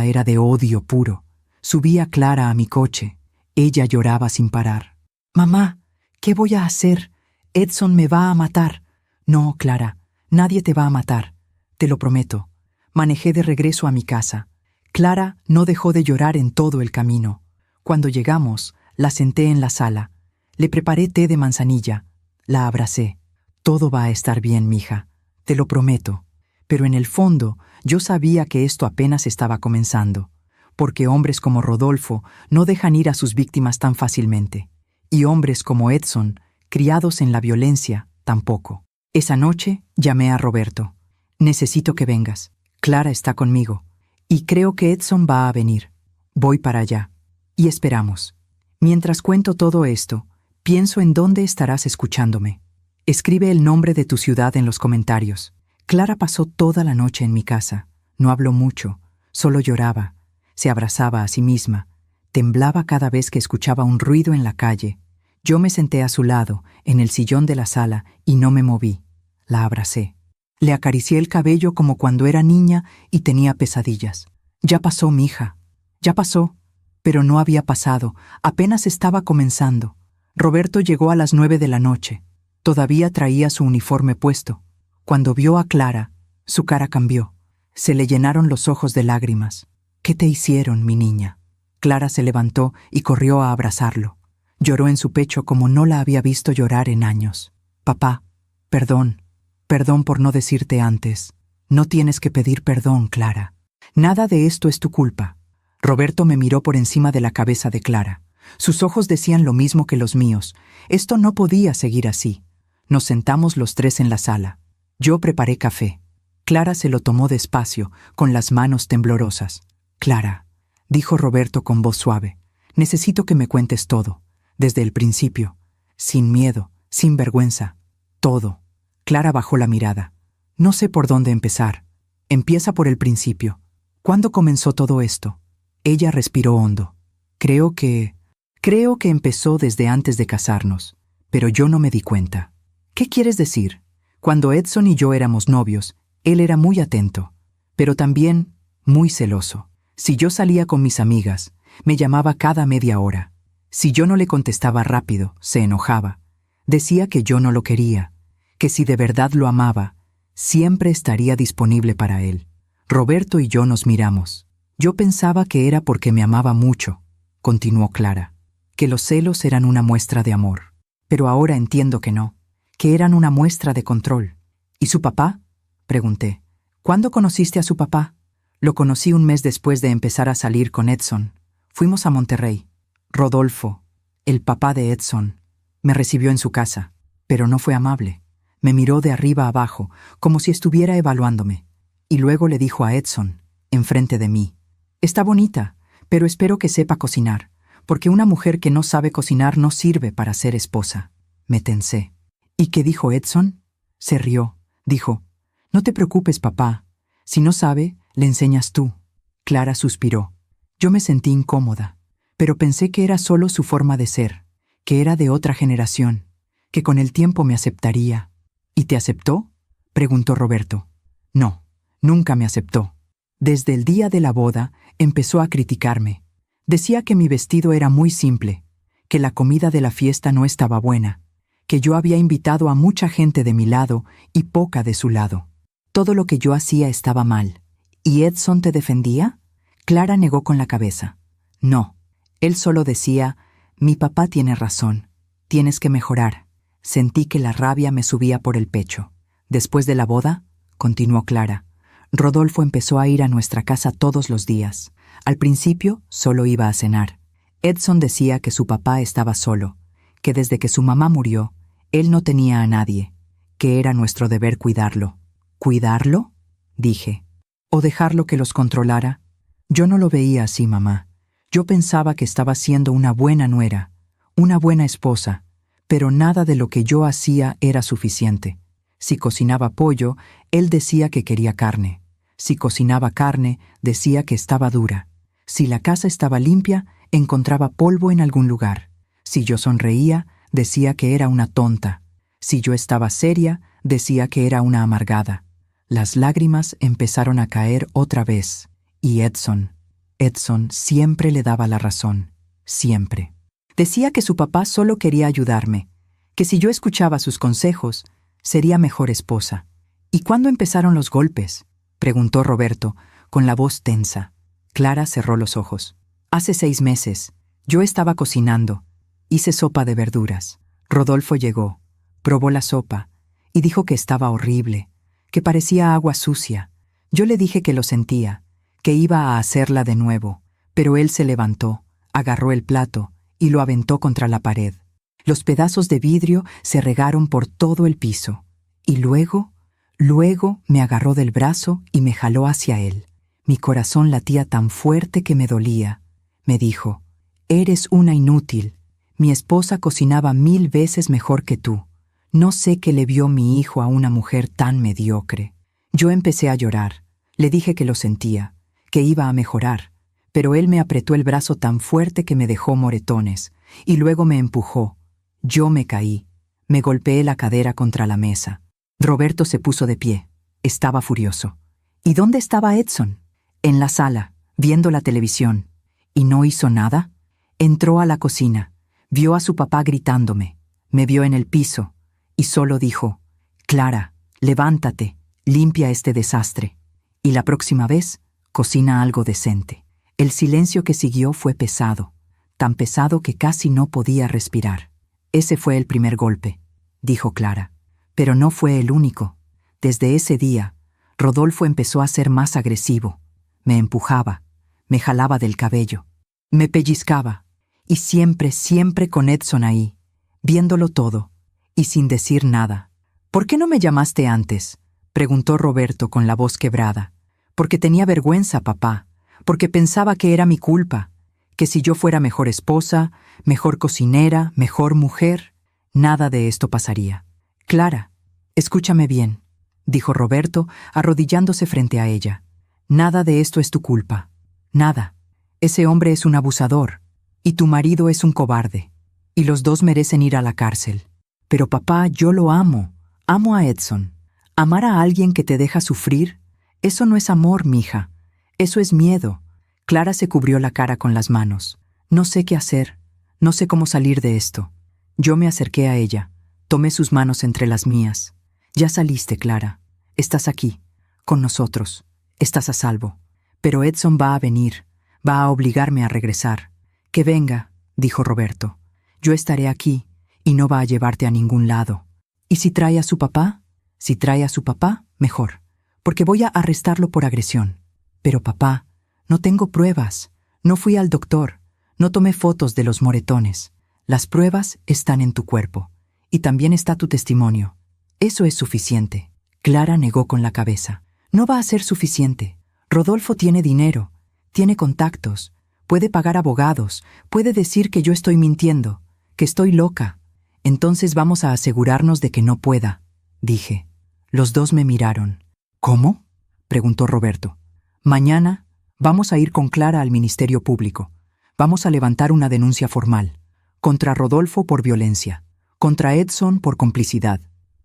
era de odio puro. Subí a Clara a mi coche. Ella lloraba sin parar. Mamá, ¿qué voy a hacer? Edson me va a matar. No, Clara, nadie te va a matar. Te lo prometo. Manejé de regreso a mi casa. Clara no dejó de llorar en todo el camino. Cuando llegamos, la senté en la sala. Le preparé té de manzanilla. La abracé. Todo va a estar bien, mija. Te lo prometo. Pero en el fondo, yo sabía que esto apenas estaba comenzando, porque hombres como Rodolfo no dejan ir a sus víctimas tan fácilmente, y hombres como Edson, criados en la violencia, tampoco. Esa noche llamé a Roberto. Necesito que vengas. Clara está conmigo, y creo que Edson va a venir. Voy para allá. Y esperamos. Mientras cuento todo esto, pienso en dónde estarás escuchándome. Escribe el nombre de tu ciudad en los comentarios. Clara pasó toda la noche en mi casa. No habló mucho, solo lloraba. Se abrazaba a sí misma. Temblaba cada vez que escuchaba un ruido en la calle. Yo me senté a su lado, en el sillón de la sala, y no me moví. La abracé. Le acaricié el cabello como cuando era niña y tenía pesadillas. Ya pasó, mija. Ya pasó. Pero no había pasado, apenas estaba comenzando. Roberto llegó a las 9 de la noche. Todavía traía su uniforme puesto. Cuando vio a Clara, su cara cambió. Se le llenaron los ojos de lágrimas. ¿Qué te hicieron, mi niña? Clara se levantó y corrió a abrazarlo. Lloró en su pecho como no la había visto llorar en años. Papá, perdón. Perdón por no decirte antes. No tienes que pedir perdón, Clara. Nada de esto es tu culpa. Roberto me miró por encima de la cabeza de Clara. Sus ojos decían lo mismo que los míos. Esto no podía seguir así. Nos sentamos los tres en la sala. Yo preparé café. Clara se lo tomó despacio, con las manos temblorosas. Clara, dijo Roberto con voz suave, necesito que me cuentes todo, desde el principio, sin miedo, sin vergüenza, todo. Clara bajó la mirada. No sé por dónde empezar. Empieza por el principio. ¿Cuándo comenzó todo esto? Ella respiró hondo. Creo que empezó desde antes de casarnos, pero yo no me di cuenta. ¿Qué quieres decir? Cuando Edson y yo éramos novios, él era muy atento, pero también muy celoso. Si yo salía con mis amigas, me llamaba cada media hora. Si yo no le contestaba rápido, se enojaba. Decía que yo no lo quería, que si de verdad lo amaba, siempre estaría disponible para él. Roberto y yo nos miramos. Yo pensaba que era porque me amaba mucho, continuó Clara, que los celos eran una muestra de amor. Pero ahora entiendo que no, que eran una muestra de control. ¿Y su papá? Pregunté. ¿Cuándo conociste a su papá? Lo conocí un mes después de empezar a salir con Edson. Fuimos a Monterrey. Rodolfo, el papá de Edson, me recibió en su casa, pero no fue amable. Me miró de arriba abajo, como si estuviera evaluándome. Y luego le dijo a Edson, enfrente de mí, «Está bonita, pero espero que sepa cocinar, porque una mujer que no sabe cocinar no sirve para ser esposa». Me tensé. ¿Y qué dijo Edson? Se rió. Dijo, «No te preocupes, papá. Si no sabe, le enseñas tú». Clara suspiró. Yo me sentí incómoda, pero pensé que era solo su forma de ser, que era de otra generación, que con el tiempo me aceptaría. ¿Y te aceptó? Preguntó Roberto. No, nunca me aceptó. Desde el día de la boda empezó a criticarme. Decía que mi vestido era muy simple, que la comida de la fiesta no estaba buena, que yo había invitado a mucha gente de mi lado y poca de su lado. Todo lo que yo hacía estaba mal. ¿Y Edson te defendía? Clara negó con la cabeza. No. Él solo decía, mi papá tiene razón. Tienes que mejorar. Sentí que la rabia me subía por el pecho. Después de la boda, continuó Clara, Rodolfo empezó a ir a nuestra casa todos los días. Al principio solo iba a cenar. Edson decía que su papá estaba solo, que desde que su mamá murió, él no tenía a nadie, que era nuestro deber cuidarlo. ¿Cuidarlo?, dije. ¿O dejarlo que los controlara? Yo no lo veía así, mamá. Yo pensaba que estaba siendo una buena nuera, una buena esposa, pero nada de lo que yo hacía era suficiente. Si cocinaba pollo, él decía que quería carne. Si cocinaba carne, decía que estaba dura. Si la casa estaba limpia, encontraba polvo en algún lugar. Si yo sonreía, decía que era una tonta. Si yo estaba seria, decía que era una amargada. Las lágrimas empezaron a caer otra vez. Y Edson siempre le daba la razón. Siempre. Decía que su papá solo quería ayudarme, que si yo escuchaba sus consejos, sería mejor esposa. ¿Y cuándo empezaron los golpes?, preguntó Roberto, con la voz tensa. Clara cerró los ojos. Hace 6 meses. Yo estaba cocinando. Hice sopa de verduras. Rodolfo llegó, probó la sopa y dijo que estaba horrible, que parecía agua sucia. Yo le dije que lo sentía, que iba a hacerla de nuevo, pero él se levantó, agarró el plato y lo aventó contra la pared. Los pedazos de vidrio se regaron por todo el piso. Y luego me agarró del brazo y me jaló hacia él. Mi corazón latía tan fuerte que me dolía. Me dijo, «Eres una inútil. Mi esposa cocinaba 1000 veces mejor que tú. No sé qué le vio mi hijo a una mujer tan mediocre». Yo empecé a llorar. Le dije que lo sentía, que iba a mejorar, pero él me apretó el brazo tan fuerte que me dejó moretones, y luego me empujó. Yo me caí. Me golpeé la cadera contra la mesa. Roberto se puso de pie. Estaba furioso. ¿Y dónde estaba Edson? En la sala, viendo la televisión. ¿Y no hizo nada? Entró a la cocina. Vio a su papá gritándome. Me vio en el piso. Y solo dijo, «Clara, levántate, limpia este desastre. Y la próxima vez, cocina algo decente». El silencio que siguió fue pesado. Tan pesado que casi no podía respirar. «Ese fue el primer golpe», dijo Clara. «Pero no fue el único. Desde ese día, Rodolfo empezó a ser más agresivo. Me empujaba, me jalaba del cabello, me pellizcaba, y siempre con Edson ahí, viéndolo todo, y sin decir nada. «¿Por qué no me llamaste antes?», preguntó Roberto con la voz quebrada. «Porque tenía vergüenza, papá, porque pensaba que era mi culpa, que si yo fuera mejor esposa, mejor cocinera, mejor mujer, nada de esto pasaría». «Clara, escúchame bien», dijo Roberto, arrodillándose frente a ella. «Nada de esto es tu culpa. Nada. Ese hombre es un abusador, y tu marido es un cobarde, y los dos merecen ir a la cárcel. Pero papá, yo lo amo. Amo a Edson. Amar a alguien que te deja sufrir, eso no es amor, mija. Eso es miedo». Clara se cubrió la cara con las manos. «No sé qué hacer. No sé cómo salir de esto». Yo me acerqué a ella. Tomé sus manos entre las mías. «Ya saliste, Clara. Estás aquí, con nosotros. Estás a salvo. Pero Edson va a venir. Va a obligarme a regresar». «Que venga», dijo Roberto. «Yo estaré aquí, y no va a llevarte a ningún lado. ¿Y si trae a su papá? Si trae a su papá, mejor, porque voy a arrestarlo por agresión. Pero papá, no tengo pruebas. No fui al doctor. No tomé fotos de los moretones. Las pruebas están en tu cuerpo. Y también está tu testimonio. Eso es suficiente». Clara negó con la cabeza. «No va a ser suficiente. Rodolfo tiene dinero, tiene contactos, puede pagar abogados, puede decir que yo estoy mintiendo, que estoy loca. Entonces vamos a asegurarnos de que no pueda», dije. Los dos me miraron. «¿Cómo?», preguntó Roberto. «Mañana vamos a ir con Clara al Ministerio Público. Vamos a levantar una denuncia formal. Contra Rodolfo por violencia. Contra Edson por complicidad».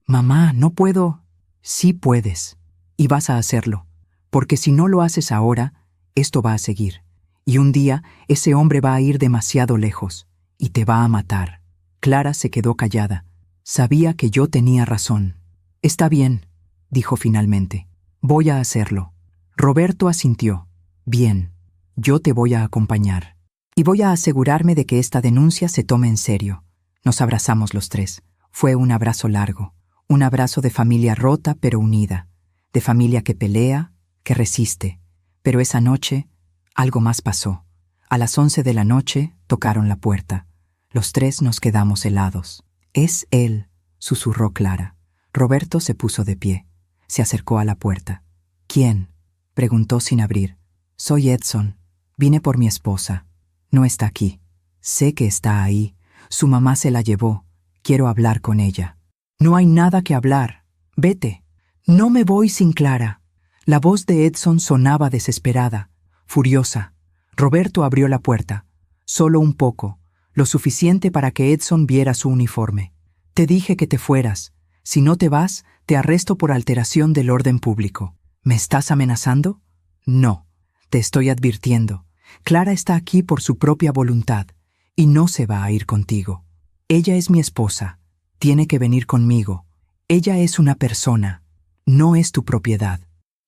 «Mamá, no puedo». «Sí puedes. Y vas a hacerlo. Porque si no lo haces ahora, esto va a seguir. Y un día ese hombre va a ir demasiado lejos. Y te va a matar». Clara se quedó callada. Sabía que yo tenía razón. Está bien, dijo finalmente. Voy a hacerlo. Roberto asintió. Bien, yo te voy a acompañar. Y voy a asegurarme de que esta denuncia se tome en serio. Nos abrazamos los tres. Fue un abrazo largo. Un abrazo de familia rota pero unida. De familia que pelea, que resiste. Pero esa noche, algo más pasó. A las 11 de la noche, tocaron la puerta. Los tres nos quedamos helados. «Es él», susurró Clara. Roberto se puso de pie. Se acercó a la puerta. «¿Quién?», preguntó sin abrir. «Soy Edson. Vine por mi esposa. No está aquí. Sé que está ahí. Su mamá se la llevó. Quiero hablar con ella». «No hay nada que hablar. Vete». «No me voy sin Clara». La voz de Edson sonaba desesperada, furiosa. Roberto abrió la puerta. Solo un poco, lo suficiente para que Edson viera su uniforme. «Te dije que te fueras. Si no te vas, te arresto por alteración del orden público». «¿Me estás amenazando?» «No. Te estoy advirtiendo. Clara está aquí por su propia voluntad y no se va a ir contigo. Ella es mi esposa. Tiene que venir conmigo. Ella es una persona. No es tu propiedad».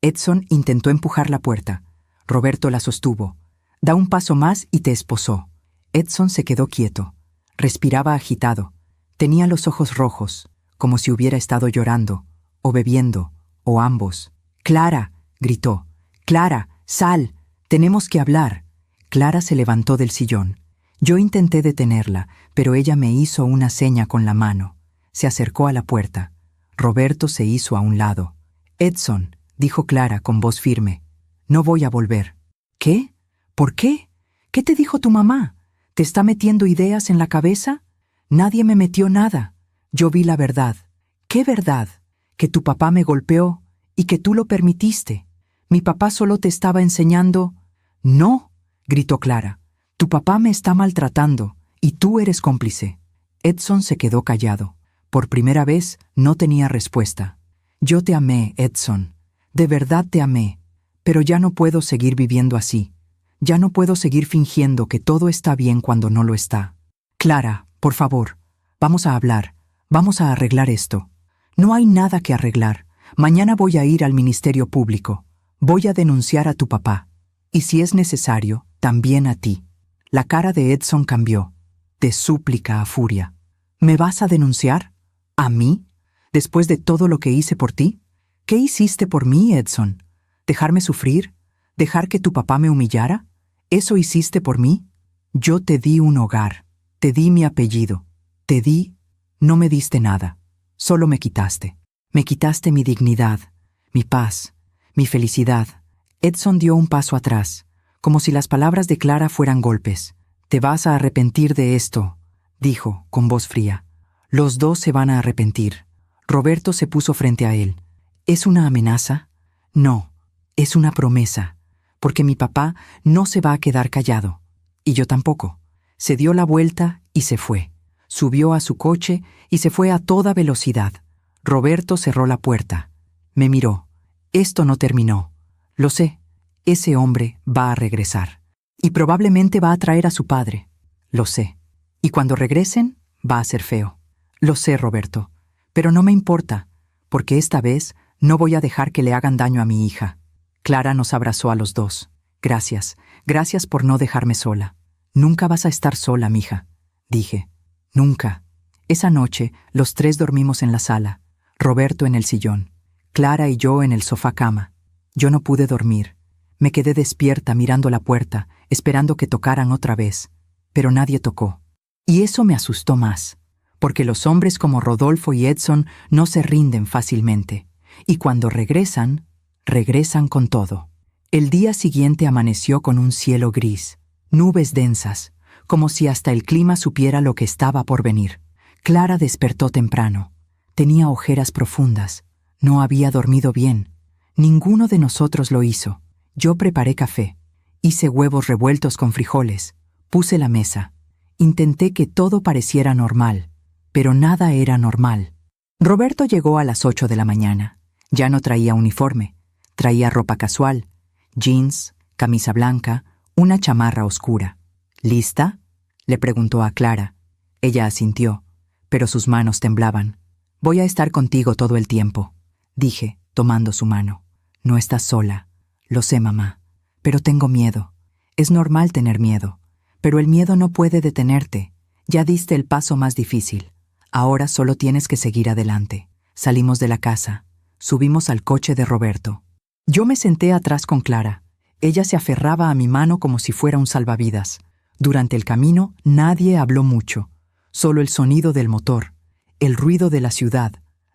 Edson intentó empujar la puerta. Roberto la sostuvo. «Da un paso más y te esposó». Edson se quedó quieto. Respiraba agitado. Tenía los ojos rojos, como si hubiera estado llorando, o bebiendo, o ambos. «Clara», gritó. «Clara, sal. Tenemos que hablar». Clara se levantó del sillón. Yo intenté detenerla, pero ella me hizo una seña con la mano. Se acercó a la puerta. Roberto se hizo a un lado. «Edson», dijo Clara con voz firme, «no voy a volver». «¿Qué? ¿Por qué? ¿Qué te dijo tu mamá? ¿Te está metiendo ideas en la cabeza?» «Nadie me metió nada. Yo vi la verdad». «¿Qué verdad? Que tu papá me golpeó y que tú lo permitiste. Mi papá solo te estaba enseñando». «No», gritó Clara. «Tu papá me está maltratando y tú eres cómplice». Edson se quedó callado. Por primera vez no tenía respuesta. «Yo te amé, Edson. De verdad te amé. Pero ya no puedo seguir viviendo así. Ya no puedo seguir fingiendo que todo está bien cuando no lo está. Clara, por favor, vamos a hablar. Vamos a arreglar esto». «No hay nada que arreglar. Mañana voy a ir al Ministerio Público. Voy a denunciar a tu papá. Y si es necesario, también a ti». La cara de Edson cambió, de súplica a furia. «¿Me vas a denunciar? ¿A mí? ¿Después de todo lo que hice por ti? ¿Qué hiciste por mí, Edson? ¿Dejarme sufrir? ¿Dejar que tu papá me humillara? ¿Eso hiciste por mí? Yo te di un hogar, te di mi apellido, te di... No me diste nada, solo me quitaste. Me quitaste mi dignidad, mi paz, mi felicidad». Edson dio un paso atrás, como si las palabras de Clara fueran golpes. «Te vas a arrepentir de esto», dijo, con voz fría. «Los dos se van a arrepentir». Roberto se puso frente a él. «¿Es una amenaza?» «No, es una promesa, porque mi papá no se va a quedar callado. Y yo tampoco». Se dio la vuelta y se fue. Subió a su coche y se fue a toda velocidad. Roberto cerró la puerta. Me miró. «Esto no terminó. Lo sé. Ese hombre va a regresar. Y probablemente va a traer a su padre. Lo sé. Y cuando regresen, va a ser feo. Lo sé, Roberto. Pero no me importa, porque esta vez no voy a dejar que le hagan daño a mi hija». Clara nos abrazó a los dos. «Gracias. Gracias por no dejarme sola». «Nunca vas a estar sola, mija», dije. «Nunca». Esa noche, los tres dormimos en la sala. Roberto en el sillón. Clara y yo en el sofá cama. Yo no pude dormir. Me quedé despierta mirando la puerta, esperando que tocaran otra vez. Pero nadie tocó. Y eso me asustó más, porque los hombres como Rodolfo y Edson no se rinden fácilmente. Y cuando regresan, regresan con todo. El día siguiente amaneció con un cielo gris, nubes densas, como si hasta el clima supiera lo que estaba por venir. Clara despertó temprano. Tenía ojeras profundas. No había dormido bien. Ninguno de nosotros lo hizo. Yo preparé café. Hice huevos revueltos con frijoles. Puse la mesa. Intenté que todo pareciera normal, pero nada era normal. Roberto llegó a las 8 de la mañana. Ya no traía uniforme. Traía ropa casual, jeans, camisa blanca, una chamarra oscura. «¿Lista?», le preguntó a Clara. Ella asintió, pero sus manos temblaban. «Voy a estar contigo todo el tiempo», dije, tomando su mano. «No estás sola. Lo sé, mamá. Pero tengo miedo. Es normal tener miedo. Pero el miedo no puede detenerte. Ya diste el paso más difícil. Ahora solo tienes que seguir adelante». Salimos de la casa. Subimos al coche de Roberto. Yo me senté atrás con Clara. Ella se aferraba a mi mano como si fuera un salvavidas. Durante el camino nadie habló mucho. Solo el sonido del motor, el ruido de la ciudad,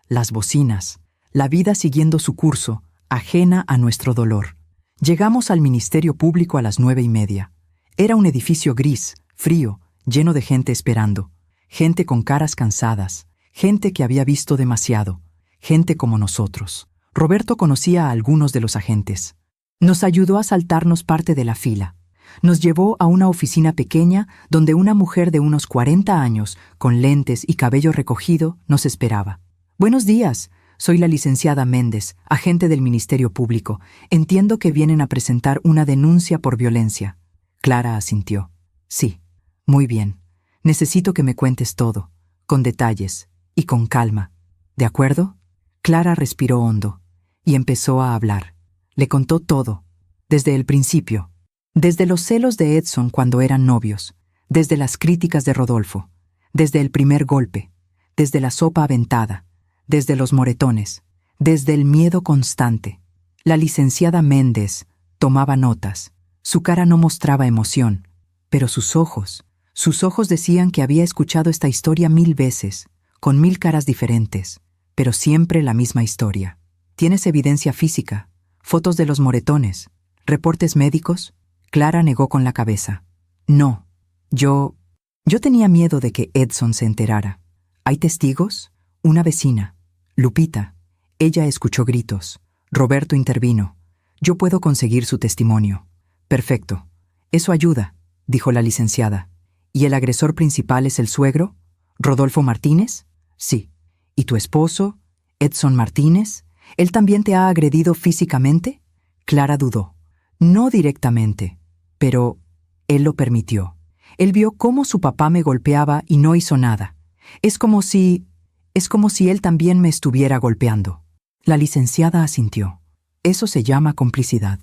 las bocinas, la vida siguiendo su curso, ajena a nuestro dolor. Llegamos al Ministerio Público a las 9:30. Era un edificio gris, frío, lleno de gente esperando. Gente con caras cansadas, gente que había visto demasiado, gente como nosotros. Roberto conocía a algunos de los agentes. Nos ayudó a saltarnos parte de la fila. Nos llevó a una oficina pequeña donde una mujer de unos 40 años, con lentes y cabello recogido, nos esperaba. «Buenos días. Soy la licenciada Méndez, agente del Ministerio Público. Entiendo que vienen a presentar una denuncia por violencia». Clara asintió. «Sí, muy bien. Necesito que me cuentes todo, con detalles y con calma. ¿De acuerdo?» Clara respiró hondo y empezó a hablar. Le contó todo, desde el principio. Desde los celos de Edson cuando eran novios, desde las críticas de Rodolfo, desde el primer golpe, desde la sopa aventada, desde los moretones, desde el miedo constante. La licenciada Méndez tomaba notas. Su cara no mostraba emoción, pero sus ojos decían que había escuchado esta historia 1000 veces, con 1000 caras diferentes, pero siempre la misma historia. ¿Tienes evidencia física? ¿Fotos de los moretones? ¿Reportes médicos? Clara negó con la cabeza. No, yo tenía miedo de que Edson se enterara. ¿Hay testigos? Una vecina, Lupita. Ella escuchó gritos. Roberto intervino. Yo puedo conseguir su testimonio. Perfecto. Eso ayuda, dijo la licenciada. ¿Y el agresor principal es el suegro? ¿Rodolfo Martínez? Sí. ¿Y tu esposo, Edson Martínez? ¿Él también te ha agredido físicamente? Clara dudó. No directamente, pero él lo permitió. Él vio cómo su papá me golpeaba y no hizo nada. Es como si él también me estuviera golpeando. La licenciada asintió. Eso se llama complicidad.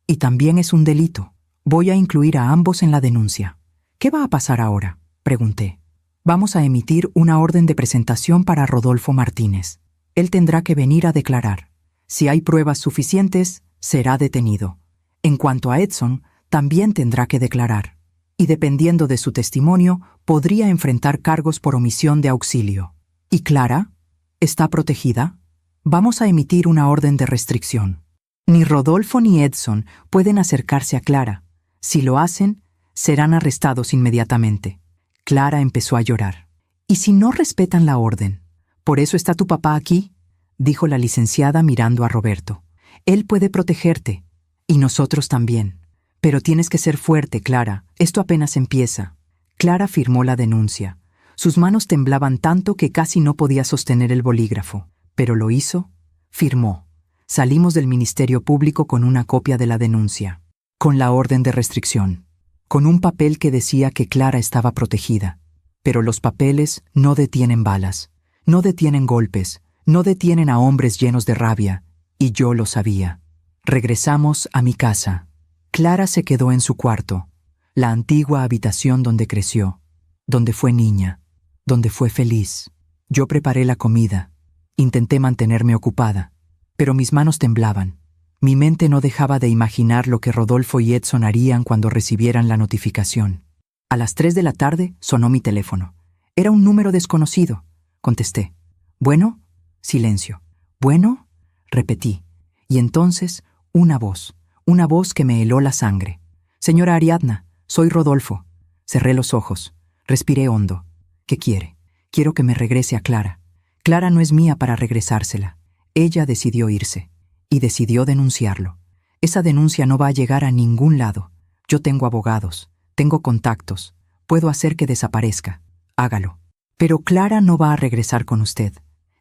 Y también es un delito. Voy a incluir a ambos en la denuncia. ¿Qué va a pasar ahora?, pregunté. Vamos a emitir una orden de presentación para Rodolfo Martínez. Él tendrá que venir a declarar. Si hay pruebas suficientes, será detenido. En cuanto a Edson, también tendrá que declarar. Y dependiendo de su testimonio, podría enfrentar cargos por omisión de auxilio. ¿Y Clara? ¿Está protegida? Vamos a emitir una orden de restricción. Ni Rodolfo ni Edson pueden acercarse a Clara. Si lo hacen, serán arrestados inmediatamente. Clara empezó a llorar. ¿Y si no respetan la orden? ¿Por eso está tu papá aquí?, dijo la licenciada mirando a Roberto. Él puede protegerte, y nosotros también. Pero tienes que ser fuerte, Clara. Esto apenas empieza. Clara firmó la denuncia. Sus manos temblaban tanto que casi no podía sostener el bolígrafo. Pero lo hizo. Firmó. Salimos del Ministerio Público con una copia de la denuncia, con la orden de restricción, con un papel que decía que Clara estaba protegida. Pero los papeles no detienen balas, no detienen golpes, no detienen a hombres llenos de rabia, y yo lo sabía. Regresamos a mi casa. Clara se quedó en su cuarto, la antigua habitación donde creció, donde fue niña, donde fue feliz. Yo preparé la comida, intenté mantenerme ocupada, pero mis manos temblaban. Mi mente no dejaba de imaginar lo que Rodolfo y Edson harían cuando recibieran la notificación. A las 3 de la tarde sonó mi teléfono. Era un número desconocido. Contesté. «¿Bueno?» Silencio. «¿Bueno?» Repetí. Y entonces, una voz que me heló la sangre. «Señora Ariadna, soy Rodolfo». Cerré los ojos. Respiré hondo. «¿Qué quiere?» «Quiero que me regrese a Clara. Clara no es mía para regresársela. Ella decidió irse. Y decidió denunciarlo. Esa denuncia no va a llegar a ningún lado. Yo tengo abogados, tengo contactos, puedo hacer que desaparezca. Hágalo. Pero Clara no va a regresar con usted,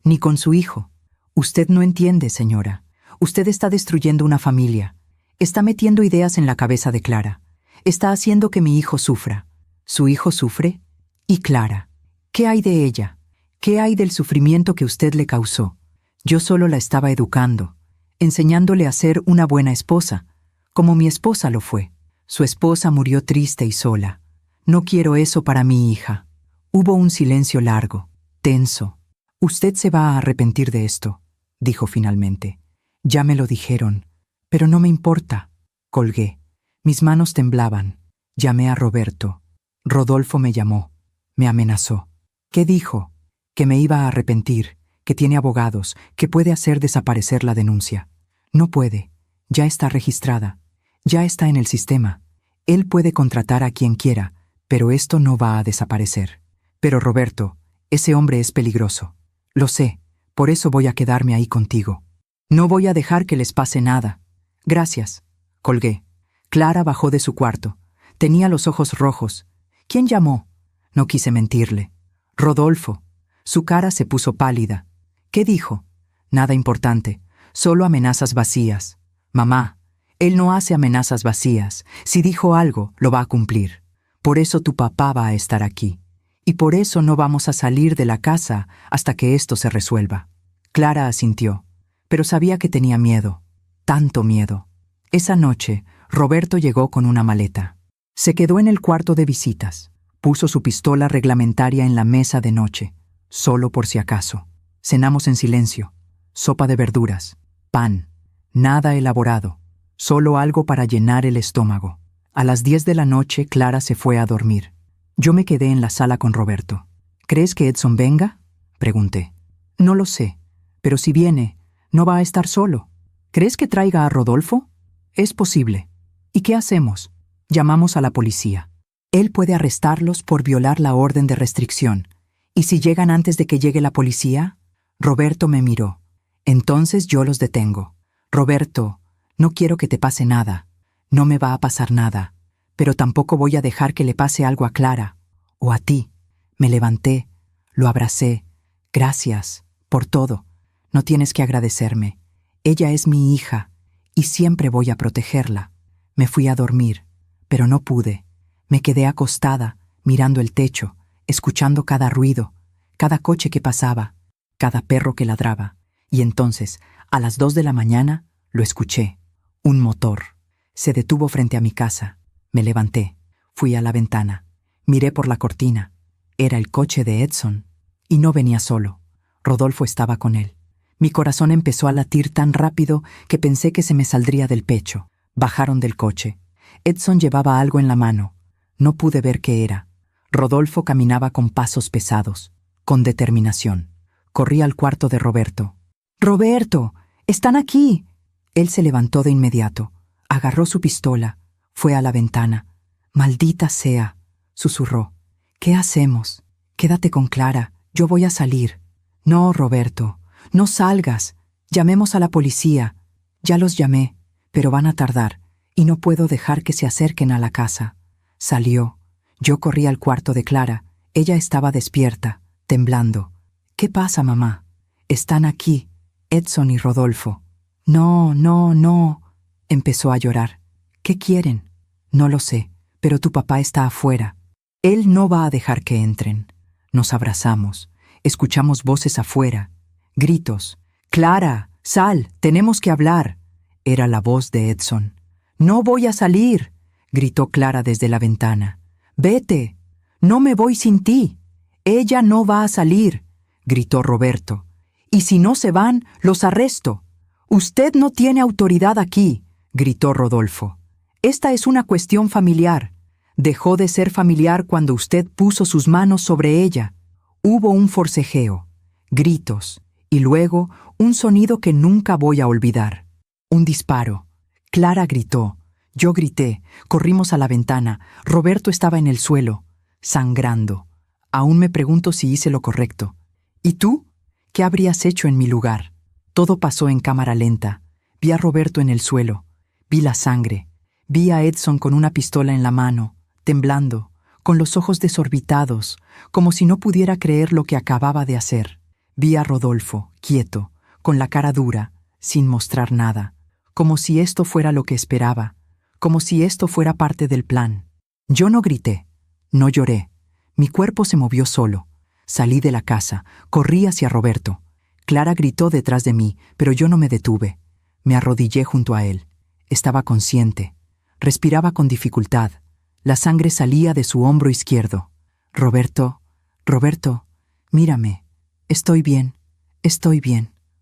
ni con su hijo. Usted no entiende, señora. Usted está destruyendo una familia. Está metiendo ideas en la cabeza de Clara. Está haciendo que mi hijo sufra. ¿Su hijo sufre? ¿Y Clara? ¿Qué hay de ella? ¿Qué hay del sufrimiento que usted le causó? Yo solo la estaba educando, enseñándole a ser una buena esposa, como mi esposa lo fue. Su esposa murió triste y sola. No quiero eso para mi hija. Hubo un silencio largo, tenso. Usted se va a arrepentir de esto, dijo finalmente. Ya me lo dijeron, pero no me importa. Colgué. Mis manos temblaban. Llamé a Roberto. Rodolfo me llamó. Me amenazó. ¿Qué dijo? Que me iba a arrepentir, que tiene abogados, que puede hacer desaparecer la denuncia. No puede. Ya está registrada. Ya está en el sistema. Él puede contratar a quien quiera, pero esto no va a desaparecer. Pero Roberto, ese hombre es peligroso. Lo sé, por eso voy a quedarme ahí contigo. No voy a dejar que les pase nada. Gracias. Colgué. Clara bajó de su cuarto. Tenía los ojos rojos. ¿Quién llamó? No quise mentirle. Rodolfo. Su cara se puso pálida. ¿Qué dijo? Nada importante, solo amenazas vacías. Mamá, él no hace amenazas vacías. Si dijo algo, lo va a cumplir. Por eso tu papá va a estar aquí. Y por eso no vamos a salir de la casa hasta que esto se resuelva. Clara asintió, pero sabía que tenía miedo. Tanto miedo. Esa noche, Roberto llegó con una maleta. Se quedó en el cuarto de visitas. Puso su pistola reglamentaria en la mesa de noche, solo por si acaso. Cenamos en silencio. Sopa de verduras, pan, nada elaborado, solo algo para llenar el estómago. A las 10 de la noche, Clara se fue a dormir. Yo me quedé en la sala con Roberto. ¿Crees que Edson venga?, pregunté. No lo sé, pero si viene, no va a estar solo. ¿Crees que traiga a Rodolfo? Es posible. ¿Y qué hacemos? Llamamos a la policía. Él puede arrestarlos por violar la orden de restricción. ¿Y si llegan antes de que llegue la policía? Roberto me miró. Entonces yo los detengo. Roberto, no quiero que te pase nada. No me va a pasar nada. Pero tampoco voy a dejar que le pase algo a Clara. O a ti. Me levanté. Lo abracé. Gracias. Por todo. No tienes que agradecerme. Ella es mi hija. Y siempre voy a protegerla. Me fui a dormir. Pero no pude. Me quedé acostada, mirando el techo, escuchando cada ruido, cada coche que pasaba, cada perro que ladraba. Y entonces, a las 2 de la mañana, lo escuché. Un motor. Se detuvo frente a mi casa. Me levanté. Fui a la ventana. Miré por la cortina. Era el coche de Edson. Y no venía solo. Rodolfo estaba con él. Mi corazón empezó a latir tan rápido que pensé que se me saldría del pecho. Bajaron del coche. Edson llevaba algo en la mano. No pude ver qué era. Rodolfo caminaba con pasos pesados, con determinación. Corrí al cuarto de Roberto. ¡Roberto! ¡Están aquí! Él se levantó de inmediato. Agarró su pistola. Fue a la ventana. «Maldita sea», susurró. «¿Qué hacemos? Quédate con Clara. Yo voy a salir». «No, Roberto. No salgas. Llamemos a la policía». «Ya los llamé, pero van a tardar, y no puedo dejar que se acerquen a la casa». Salió. Yo corrí al cuarto de Clara. Ella estaba despierta, temblando. «¿Qué pasa, mamá?» «Están aquí, Edson y Rodolfo». «No, no, no», empezó a llorar. «¿Qué quieren?» «No lo sé, pero tu papá está afuera. Él no va a dejar que entren». Nos abrazamos. Escuchamos voces afuera. Gritos. «Clara, sal, tenemos que hablar». Era la voz de Edson. «No voy a salir», gritó Clara desde la ventana. «Vete. No me voy sin ti». «Ella no va a salir», gritó Roberto. «Y si no se van, los arresto». «Usted no tiene autoridad aquí», gritó Rodolfo. «Esta es una cuestión familiar. Dejó de ser familiar cuando usted puso sus manos sobre ella». Hubo un forcejeo, gritos, y luego un sonido que nunca voy a olvidar. Un disparo. Clara gritó. Yo grité. Corrimos a la ventana. Roberto estaba en el suelo, sangrando. Aún me pregunto si hice lo correcto. ¿Y tú? ¿Qué habrías hecho en mi lugar? Todo pasó en cámara lenta. Vi a Roberto en el suelo. Vi la sangre. Vi a Edson con una pistola en la mano, temblando, con los ojos desorbitados, como si no pudiera creer lo que acababa de hacer. Vi a Rodolfo, quieto, con la cara dura, sin mostrar nada, como si esto fuera lo que esperaba, como si esto fuera parte del plan. Yo no grité, no lloré. Mi cuerpo se movió solo. Salí de la casa, corrí hacia Roberto. Clara gritó detrás de mí, pero yo no me detuve. Me arrodillé junto a él. Estaba consciente. Respiraba con dificultad. La sangre salía de su hombro izquierdo. Roberto, Roberto, mírame. Estoy bien,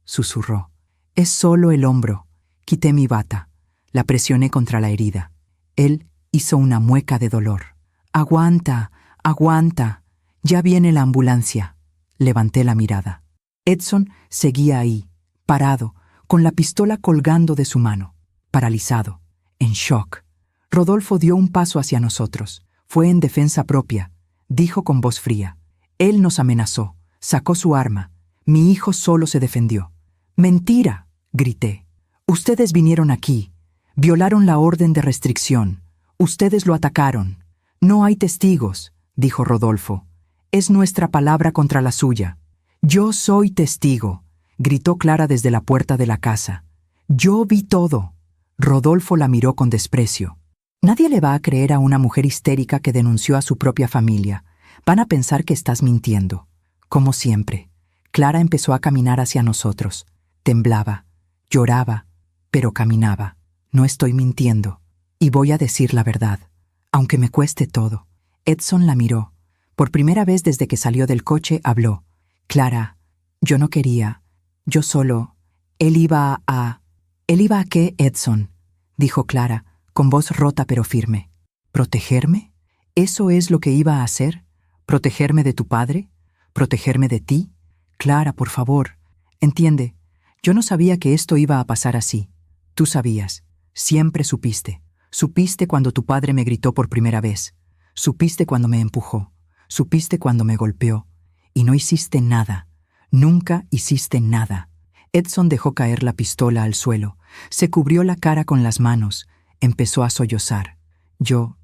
susurró. Es solo el hombro. Quité mi bata. La presioné contra la herida. Él hizo una mueca de dolor. Aguanta, aguanta. Ya viene la ambulancia. Levanté la mirada. Edson seguía ahí, parado, con la pistola colgando de su mano, paralizado, en shock. Rodolfo dio un paso hacia nosotros. Fue en defensa propia, dijo con voz fría. Él nos amenazó, sacó su arma. Mi hijo solo se defendió. ¡Mentira!, grité. Ustedes vinieron aquí, violaron la orden de restricción. Ustedes lo atacaron. No hay testigos, dijo Rodolfo. Es nuestra palabra contra la suya. Yo soy testigo, gritó Clara desde la puerta de la casa. Yo vi todo. Rodolfo la miró con desprecio. Nadie le va a creer a una mujer histérica que denunció a su propia familia. Van a pensar que estás mintiendo. Como siempre, Clara empezó a caminar hacia nosotros. Temblaba, lloraba, pero caminaba. No estoy mintiendo. Y voy a decir la verdad, aunque me cueste todo. Edson la miró. Por primera vez desde que salió del coche habló. Clara, yo no quería. Yo solo. ¿Él iba a qué, Edson?, dijo Clara, con voz rota pero firme. ¿Protegerme? ¿Eso es lo que iba a hacer? ¿Protegerme de tu padre? ¿Protegerme de ti? Clara, por favor. Entiende, yo no sabía que esto iba a pasar así. Tú sabías. Siempre supiste. Supiste cuando tu padre me gritó por primera vez. Supiste cuando me empujó. Supiste cuando me golpeó. Y no hiciste nada. Nunca hiciste nada. Edson dejó caer la pistola al suelo. Se cubrió la cara con las manos. Empezó a sollozar. Yo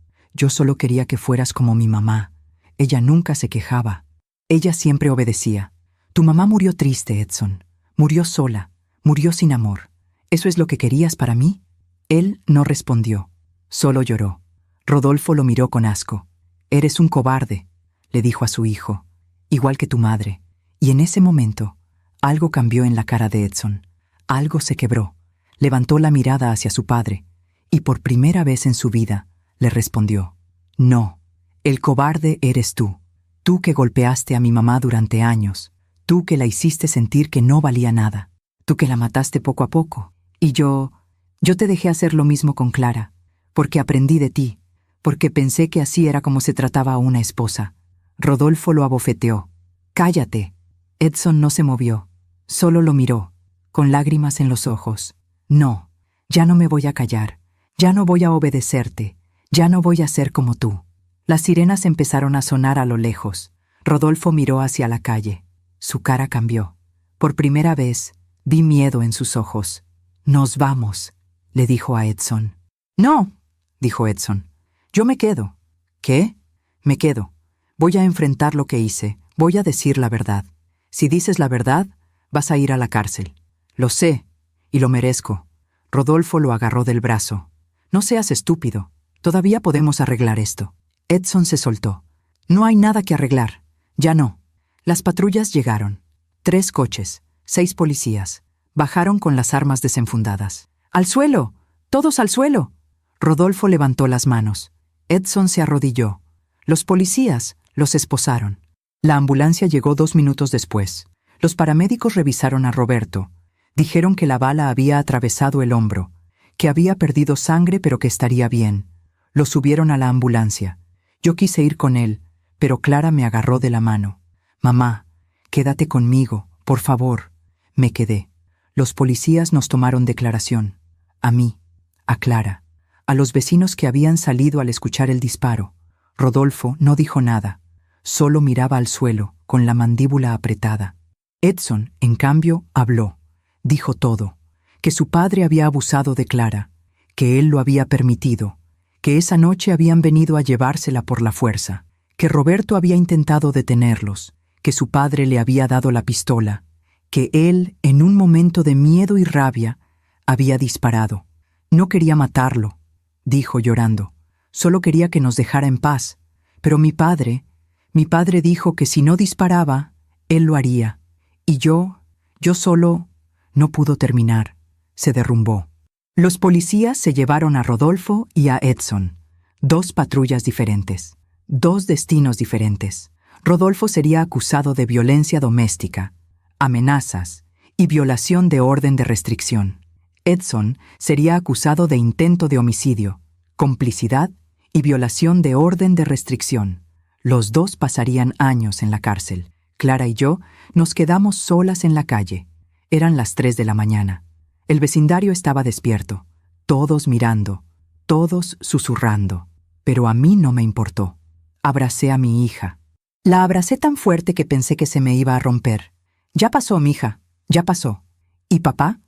solo quería que fueras como mi mamá. Ella nunca se quejaba. Ella siempre obedecía. Tu mamá murió triste, Edson. Murió sola. Murió sin amor. ¿Eso es lo que querías para mí? Él no respondió. Solo lloró. Rodolfo lo miró con asco. Eres un cobarde, le dijo a su hijo. Igual que tu madre. Y en ese momento, algo cambió en la cara de Edson. Algo se quebró. Levantó la mirada hacia su padre. Y por primera vez en su vida, le respondió. No, el cobarde eres tú. Tú que golpeaste a mi mamá durante años. Tú que la hiciste sentir que no valía nada. Tú que la mataste poco a poco. Y yo te dejé hacer lo mismo con Clara. Porque aprendí de ti. Porque pensé que así era como se trataba a una esposa. Rodolfo lo abofeteó. Cállate. Edson no se movió. Solo lo miró, con lágrimas en los ojos. No, ya no me voy a callar. Ya no voy a obedecerte. Ya no voy a ser como tú. Las sirenas empezaron a sonar a lo lejos. Rodolfo miró hacia la calle. Su cara cambió. Por primera vez, vi miedo en sus ojos. Nos vamos, le dijo a Edson. No, dijo Edson. Yo me quedo. ¿Qué? Me quedo. Voy a enfrentar lo que hice. Voy a decir la verdad. Si dices la verdad, vas a ir a la cárcel. Lo sé, y lo merezco. Rodolfo lo agarró del brazo. No seas estúpido. Todavía podemos arreglar esto. Edson se soltó. No hay nada que arreglar. Ya no. Las patrullas llegaron. 3 coches, 6 policías. Bajaron con las armas desenfundadas. ¡Al suelo! ¡Todos al suelo! Rodolfo levantó las manos. Edson se arrodilló. Los policías los esposaron. La ambulancia llegó 2 minutos después. Los paramédicos revisaron a Roberto. Dijeron que la bala había atravesado el hombro, que había perdido sangre pero que estaría bien. Lo subieron a la ambulancia. Yo quise ir con él, pero Clara me agarró de la mano. Mamá, quédate conmigo, por favor. Me quedé. Los policías nos tomaron declaración. A mí, a Clara, a los vecinos que habían salido al escuchar el disparo. Rodolfo no dijo nada. Solo miraba al suelo, con la mandíbula apretada. Edson, en cambio, habló. Dijo todo. Que su padre había abusado de Clara, que él lo había permitido, que esa noche habían venido a llevársela por la fuerza, que Roberto había intentado detenerlos, que su padre le había dado la pistola, que él, en un momento de miedo y rabia, había disparado. No quería matarlo, dijo llorando. Solo quería que nos dejara en paz. Pero mi padre Mi padre dijo que si no disparaba, él lo haría. Y yo solo, no pudo terminar. Se derrumbó. Los policías se llevaron a Rodolfo y a Edson. 2 patrullas diferentes. 2 destinos diferentes. Rodolfo sería acusado de violencia doméstica, amenazas y violación de orden de restricción. Edson sería acusado de intento de homicidio, complicidad y violación de orden de restricción. Los 2 pasarían años en la cárcel. Clara y yo nos quedamos solas en la calle. Eran las 3 de la mañana. El vecindario estaba despierto, todos mirando, todos susurrando. Pero a mí no me importó. Abracé a mi hija. La abracé tan fuerte que pensé que se me iba a romper. Ya pasó, mija, ya pasó. ¿Y papá?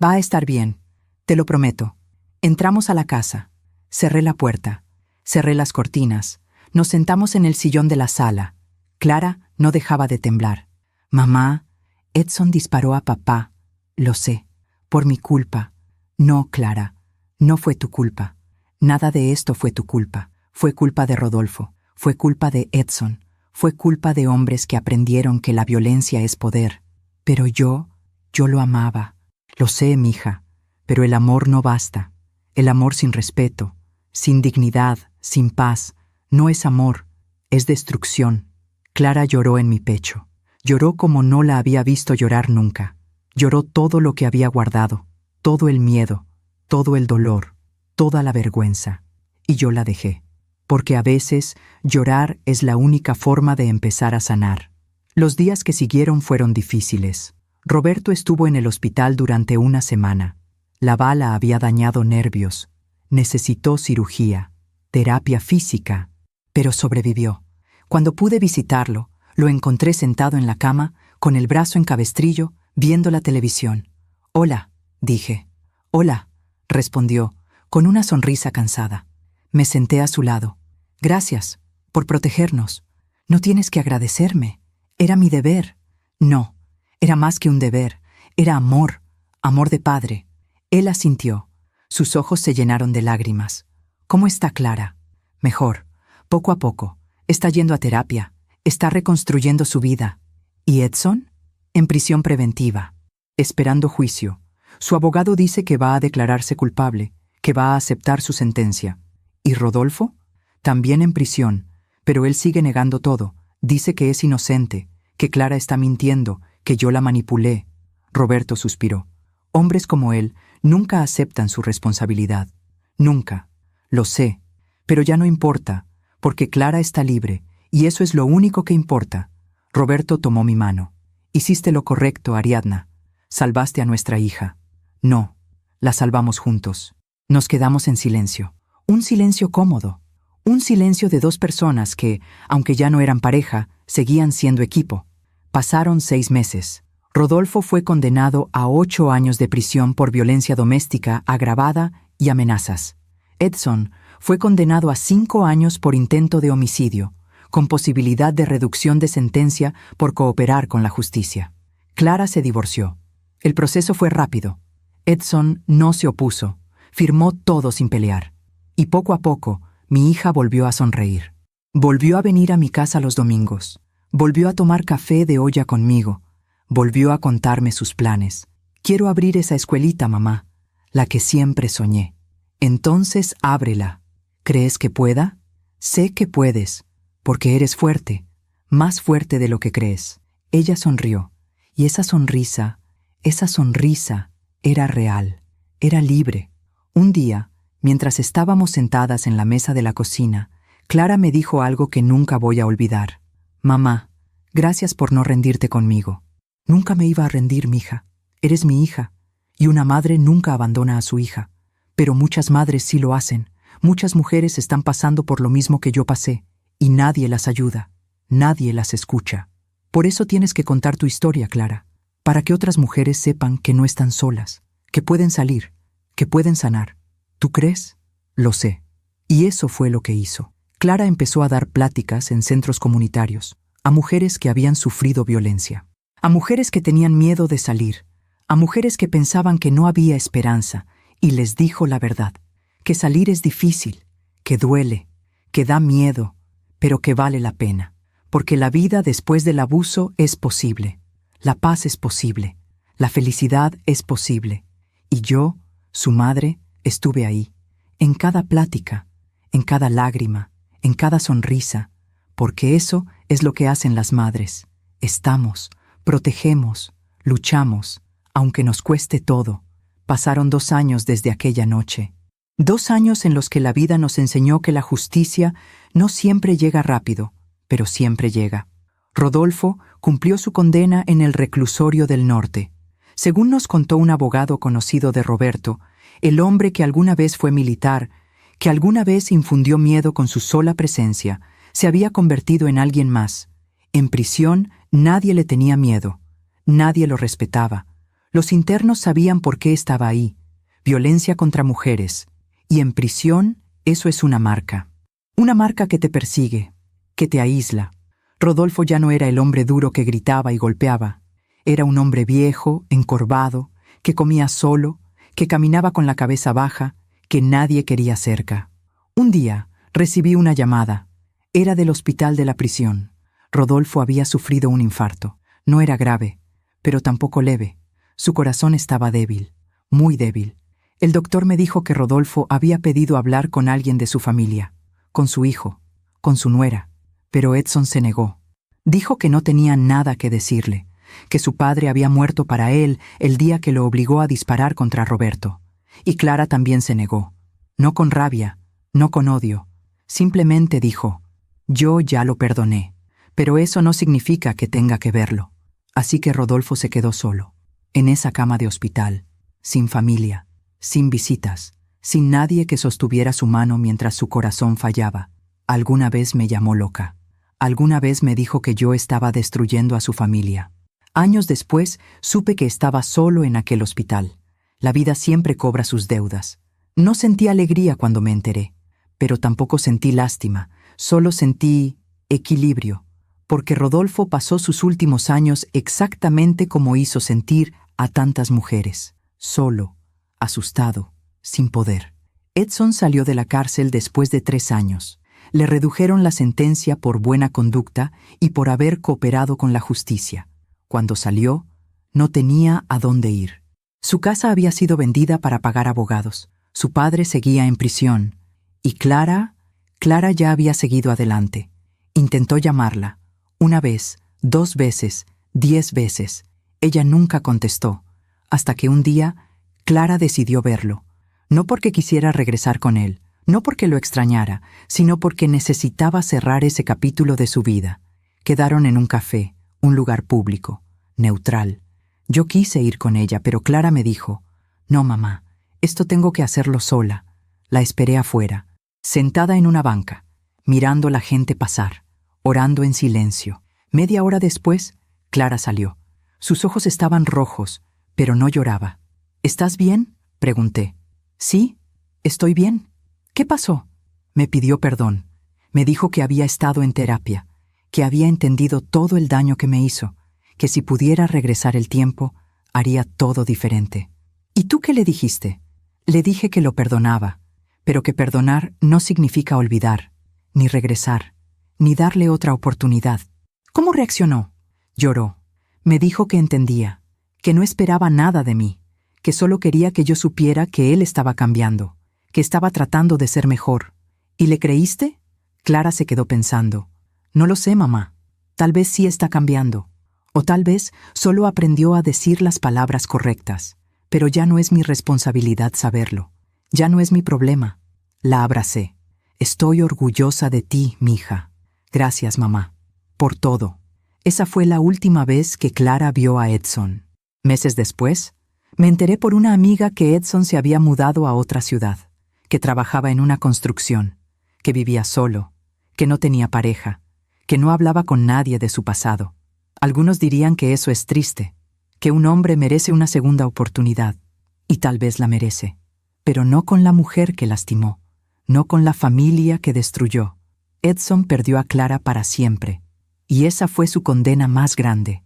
Va a estar bien, te lo prometo. Entramos a la casa. Cerré la puerta. Cerré las cortinas. Nos sentamos en el sillón de la sala. Clara no dejaba de temblar. Mamá, Edson disparó a papá. Lo sé. Por mi culpa. No, Clara. No fue tu culpa. Nada de esto fue tu culpa. Fue culpa de Rodolfo. Fue culpa de Edson. Fue culpa de hombres que aprendieron que la violencia es poder. Pero yo lo amaba. Lo sé, mija. Pero el amor no basta. El amor sin respeto, sin dignidad, sin paz, no es amor, es destrucción. Clara lloró en mi pecho. Lloró como no la había visto llorar nunca. Lloró todo lo que había guardado, todo el miedo, todo el dolor, toda la vergüenza. Y yo la dejé. Porque a veces llorar es la única forma de empezar a sanar. Los días que siguieron fueron difíciles. Roberto estuvo en el hospital durante una semana. La bala había dañado nervios. Necesitó cirugía, terapia física, pero sobrevivió. Cuando pude visitarlo, lo encontré sentado en la cama, con el brazo en cabestrillo, viendo la televisión. «Hola», dije. «Hola», respondió, con una sonrisa cansada. Me senté a su lado. «Gracias, por protegernos. No tienes que agradecerme. Era mi deber». «No, era más que un deber. Era amor, amor de padre». Él asintió. Sus ojos se llenaron de lágrimas. «¿Cómo está Clara?» «Mejor. Poco a poco. Está yendo a terapia. Está reconstruyendo su vida». «¿Y Edson?» «En prisión preventiva. Esperando juicio. Su abogado dice que va a declararse culpable, que va a aceptar su sentencia». «¿Y Rodolfo?» «También en prisión. Pero él sigue negando todo. Dice que es inocente, que Clara está mintiendo, que yo la manipulé». Roberto suspiró. «Hombres como él nunca aceptan su responsabilidad. Nunca. Lo sé. Pero ya no importa, porque Clara está libre, y eso es lo único que importa». Roberto tomó mi mano. «Hiciste lo correcto, Ariadna. Salvaste a nuestra hija». «No. La salvamos juntos». Nos quedamos en silencio. Un silencio cómodo. Un silencio de 2 personas que, aunque ya no eran pareja, seguían siendo equipo. Pasaron 6 meses. Rodolfo fue condenado a 8 años de prisión por violencia doméstica agravada y amenazas. Edson fue condenado a 5 años por intento de homicidio, con posibilidad de reducción de sentencia por cooperar con la justicia. Clara se divorció. El proceso fue rápido. Edson no se opuso. Firmó todo sin pelear. Y poco a poco, mi hija volvió a sonreír. Volvió a venir a mi casa los domingos. Volvió a tomar café de olla conmigo. Volvió a contarme sus planes. «Quiero abrir esa escuelita, mamá, la que siempre soñé». «Entonces ábrela. ¿Crees que pueda?» «Sé que puedes, porque eres fuerte, más fuerte de lo que crees». Ella sonrió, y esa sonrisa era real, era libre. Un día, mientras estábamos sentadas en la mesa de la cocina, Clara me dijo algo que nunca voy a olvidar. «Mamá, gracias por no rendirte conmigo». «Nunca me iba a rendir, mija. Eres mi hija, y una madre nunca abandona a su hija. Pero muchas madres sí lo hacen. Muchas mujeres están pasando por lo mismo que yo pasé, y nadie las ayuda, nadie las escucha. Por eso tienes que contar tu historia, Clara, para que otras mujeres sepan que no están solas, que pueden salir, que pueden sanar. ¿Tú crees?» «Lo sé». Y eso fue lo que hizo. Clara empezó a dar pláticas en centros comunitarios, a mujeres que habían sufrido violencia, a mujeres que tenían miedo de salir, a mujeres que pensaban que no había esperanza, y les dijo la verdad, que salir es difícil, que duele, que da miedo, pero que vale la pena, porque la vida después del abuso es posible, la paz es posible, la felicidad es posible. Y yo, su madre, estuve ahí, en cada plática, en cada lágrima, en cada sonrisa, porque eso es lo que hacen las madres. Estamos, protegemos, luchamos, aunque nos cueste todo. Pasaron 2 años desde aquella noche. 2 años en los que la vida nos enseñó que la justicia no siempre llega rápido, pero siempre llega. Rodolfo cumplió su condena en el reclusorio del norte. Según nos contó un abogado conocido de Roberto, el hombre que alguna vez fue militar, que alguna vez infundió miedo con su sola presencia, se había convertido en alguien más. En prisión nadie le tenía miedo, nadie lo respetaba. Los internos sabían por qué estaba ahí, violencia contra mujeres, y en prisión eso es una marca que te persigue, que te aísla. Rodolfo ya no era el hombre duro que gritaba y golpeaba. Era un hombre viejo, encorvado, que comía solo, que caminaba con la cabeza baja, que nadie quería cerca. Un día recibí una llamada. Era del hospital de la prisión. Rodolfo había sufrido un infarto. No era grave, pero tampoco leve. Su corazón estaba débil, muy débil. El doctor me dijo que Rodolfo había pedido hablar con alguien de su familia, con su hijo, con su nuera, pero Edson se negó. Dijo que no tenía nada que decirle, que su padre había muerto para él el día que lo obligó a disparar contra Roberto. Y Clara también se negó. No con rabia, no con odio. Simplemente dijo, yo ya lo perdoné, pero eso no significa que tenga que verlo. Así que Rodolfo se quedó solo, en esa cama de hospital, sin familia, sin visitas, sin nadie que sostuviera su mano mientras su corazón fallaba. Alguna vez me llamó loca. Alguna vez me dijo que yo estaba destruyendo a su familia. Años después supe que estaba solo en aquel hospital. La vida siempre cobra sus deudas. No sentí alegría cuando me enteré, pero tampoco sentí lástima, solo sentí equilibrio, porque Rodolfo pasó sus últimos años exactamente como hizo sentir a tantas mujeres, solo, asustado, sin poder. Edson salió de la cárcel después de 3 años. Le redujeron la sentencia por buena conducta y por haber cooperado con la justicia. Cuando salió, no tenía a dónde ir. Su casa había sido vendida para pagar abogados. Su padre seguía en prisión. Y Clara ya había seguido adelante. Intentó llamarla. 1 vez, 2 veces, 10 veces. Ella nunca contestó. Hasta que un día, Clara decidió verlo. No porque quisiera regresar con él, no porque lo extrañara, sino porque necesitaba cerrar ese capítulo de su vida. Quedaron en un café, un lugar público, neutral. Yo quise ir con ella, pero Clara me dijo, no, mamá, esto tengo que hacerlo sola. La esperé afuera, sentada en una banca, mirando la gente pasar, orando en silencio. Media hora después, Clara salió. Sus ojos estaban rojos, pero no lloraba. ¿Estás bien?, pregunté. Sí, estoy bien. ¿Qué pasó? Me pidió perdón. Me dijo que había estado en terapia, que había entendido todo el daño que me hizo, que si pudiera regresar el tiempo, haría todo diferente. ¿Y tú qué le dijiste? Le dije que lo perdonaba, pero que perdonar no significa olvidar, ni regresar, ni darle otra oportunidad. ¿Cómo reaccionó? Lloró. Me dijo que entendía, que no esperaba nada de mí, que solo quería que yo supiera que él estaba cambiando, que estaba tratando de ser mejor. ¿Y le creíste? Clara se quedó pensando. No lo sé, mamá. Tal vez sí está cambiando. O tal vez solo aprendió a decir las palabras correctas. Pero ya no es mi responsabilidad saberlo. Ya no es mi problema. La abracé. Estoy orgullosa de ti, mija. Gracias, mamá. Por todo. Esa fue la última vez que Clara vio a Edson. Meses después, me enteré por una amiga que Edson se había mudado a otra ciudad, que trabajaba en una construcción, que vivía solo, que no tenía pareja, que no hablaba con nadie de su pasado. Algunos dirían que eso es triste, que un hombre merece una segunda oportunidad, y tal vez la merece, pero no con la mujer que lastimó, no con la familia que destruyó. Edson perdió a Clara para siempre, y esa fue su condena más grande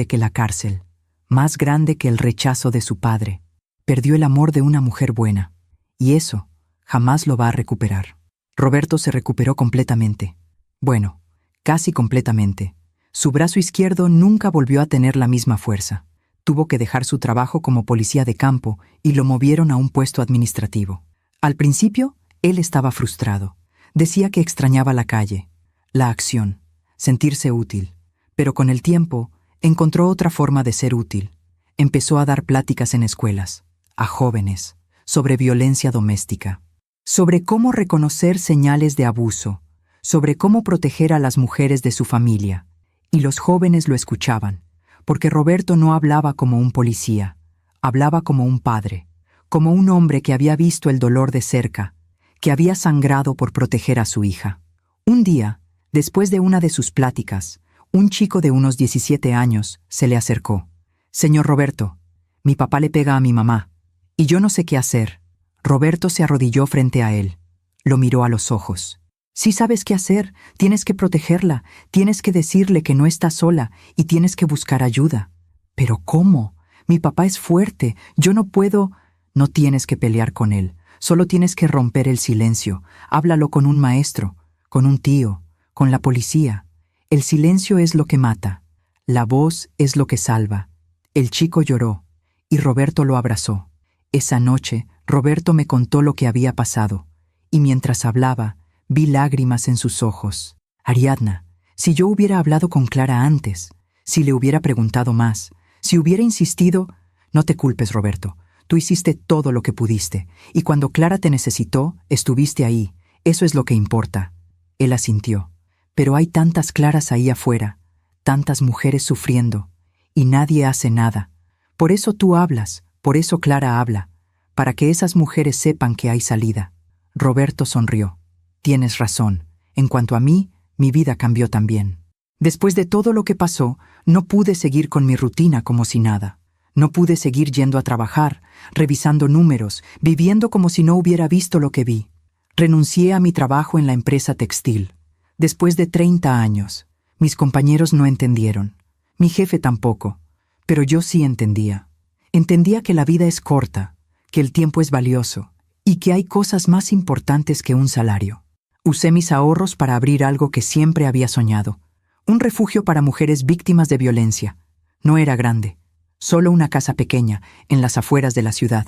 que la cárcel, más grande que el rechazo de su padre. Perdió el amor de una mujer buena, y eso jamás lo va a recuperar. Roberto se recuperó completamente. Bueno, casi completamente. Su brazo izquierdo nunca volvió a tener la misma fuerza. Tuvo que dejar su trabajo como policía de campo y lo movieron a un puesto administrativo. Al principio, él estaba frustrado. Decía que extrañaba la calle, la acción, sentirse útil. Pero con el tiempo, encontró otra forma de ser útil. Empezó a dar pláticas en escuelas, a jóvenes, sobre violencia doméstica, sobre cómo reconocer señales de abuso, sobre cómo proteger a las mujeres de su familia. Y los jóvenes lo escuchaban, porque Roberto no hablaba como un policía, hablaba como un padre, como un hombre que había visto el dolor de cerca, que había sangrado por proteger a su hija. Un día, después de una de sus pláticas, un chico de unos 17 años se le acercó. «Señor Roberto, mi papá le pega a mi mamá, y yo no sé qué hacer». Roberto se arrodilló frente a él. Lo miró a los ojos. «Sí sabes qué hacer, tienes que protegerla, tienes que decirle que no está sola y tienes que buscar ayuda». «¿Pero cómo? Mi papá es fuerte, yo no puedo». «No tienes que pelear con él, solo tienes que romper el silencio. Háblalo con un maestro, con un tío, con la policía. El silencio es lo que mata, la voz es lo que salva». El chico lloró, y Roberto lo abrazó. Esa noche, Roberto me contó lo que había pasado, y mientras hablaba, vi lágrimas en sus ojos. «Ariadna, si yo hubiera hablado con Clara antes, si le hubiera preguntado más, si hubiera insistido...» «No te culpes, Roberto. Tú hiciste todo lo que pudiste, y cuando Clara te necesitó, estuviste ahí. Eso es lo que importa». Él asintió. «Pero hay tantas Claras ahí afuera, tantas mujeres sufriendo, y nadie hace nada. Por eso tú hablas, por eso Clara habla, para que esas mujeres sepan que hay salida». Roberto sonrió. «Tienes razón. En cuanto a mí, mi vida cambió también. Después de todo lo que pasó, no pude seguir con mi rutina como si nada. No pude seguir yendo a trabajar, revisando números, viviendo como si no hubiera visto lo que vi. Renuncié a mi trabajo en la empresa textil. Después de 30 años, mis compañeros no entendieron. Mi jefe tampoco, pero yo sí entendía. Entendía que la vida es corta, que el tiempo es valioso y que hay cosas más importantes que un salario. Usé mis ahorros para abrir algo que siempre había soñado. Un refugio para mujeres víctimas de violencia. No era grande, solo una casa pequeña en las afueras de la ciudad,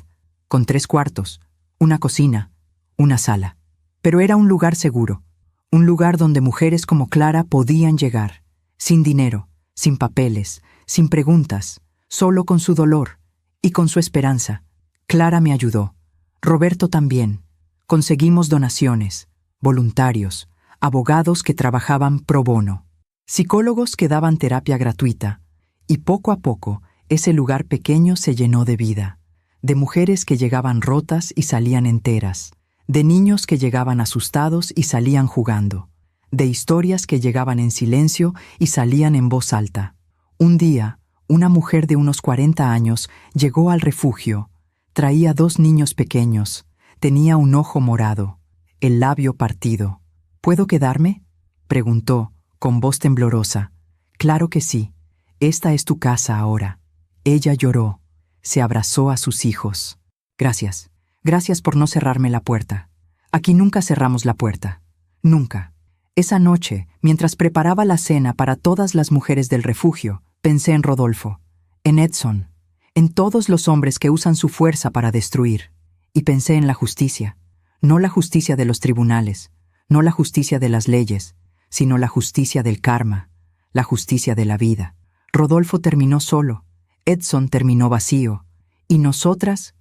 con 3 cuartos, una cocina, una sala. Pero era un lugar seguro, un lugar donde mujeres como Clara podían llegar, sin dinero, sin papeles, sin preguntas, solo con su dolor y con su esperanza. Clara me ayudó. Roberto también. Conseguimos donaciones, voluntarios, abogados que trabajaban pro bono, psicólogos que daban terapia gratuita, y poco a poco ese lugar pequeño se llenó de vida, de mujeres que llegaban rotas y salían enteras, de niños que llegaban asustados y salían jugando, de historias que llegaban en silencio y salían en voz alta. Un día, una mujer de unos 40 años llegó al refugio. Traía 2 niños pequeños. Tenía un ojo morado, el labio partido. «¿Puedo quedarme?», preguntó, con voz temblorosa. «Claro que sí. Esta es tu casa ahora». Ella lloró. Se abrazó a sus hijos. «Gracias. Gracias por no cerrarme la puerta. Aquí nunca cerramos la puerta. Nunca». Esa noche, mientras preparaba la cena para todas las mujeres del refugio, pensé en Rodolfo, en Edson, en todos los hombres que usan su fuerza para destruir. Y pensé en la justicia. No la justicia de los tribunales, no la justicia de las leyes, sino la justicia del karma, la justicia de la vida. Rodolfo terminó solo, Edson terminó vacío, y nosotras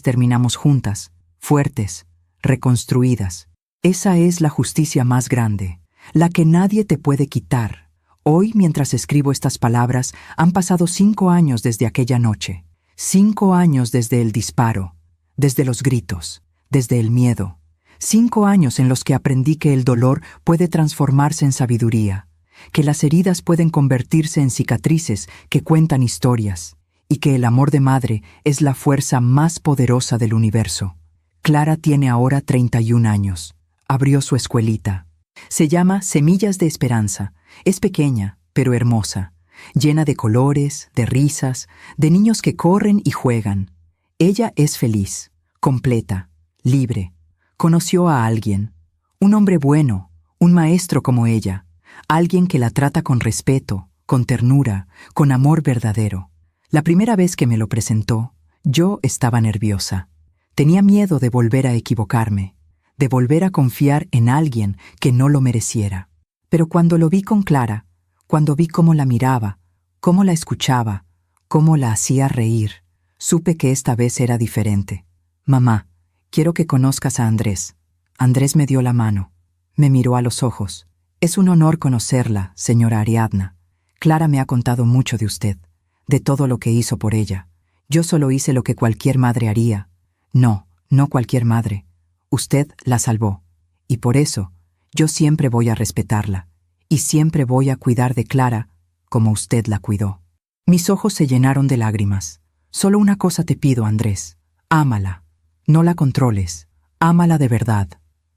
terminamos juntas, fuertes, reconstruidas. Esa es la justicia más grande, la que nadie te puede quitar. Hoy, mientras escribo estas palabras, han pasado 5 años desde aquella noche. 5 años desde el disparo, desde los gritos, desde el miedo. 5 años en los que aprendí que el dolor puede transformarse en sabiduría, que las heridas pueden convertirse en cicatrices que cuentan historias, y que el amor de madre es la fuerza más poderosa del universo. Clara tiene ahora 31 años. Abrió su escuelita. Se llama Semillas de Esperanza. Es pequeña, pero hermosa, llena de colores, de risas, de niños que corren y juegan. Ella es feliz, completa, libre. Conoció a alguien, un hombre bueno, un maestro como ella. alguien que la trata con respeto, con ternura, con amor verdadero. La primera vez que me lo presentó, yo estaba nerviosa. Tenía miedo de volver a equivocarme, de volver a confiar en alguien que no lo mereciera. Pero cuando lo vi con Clara, cuando vi cómo la miraba, cómo la escuchaba, cómo la hacía reír, supe que esta vez era diferente. Mamá, quiero que conozcas a Andrés. Andrés me dio la mano, me miró a los ojos. Es un honor conocerla, señora Ariadna. Clara me ha contado mucho de usted, de todo lo que hizo por ella. Yo solo hice lo que cualquier madre haría. No, no cualquier madre. Usted la salvó. Y por eso, yo siempre voy a respetarla. Y siempre voy a cuidar de Clara como usted la cuidó. Mis ojos se llenaron de lágrimas. Solo una cosa te pido, Andrés. Ámala. No la controles. Ámala de verdad.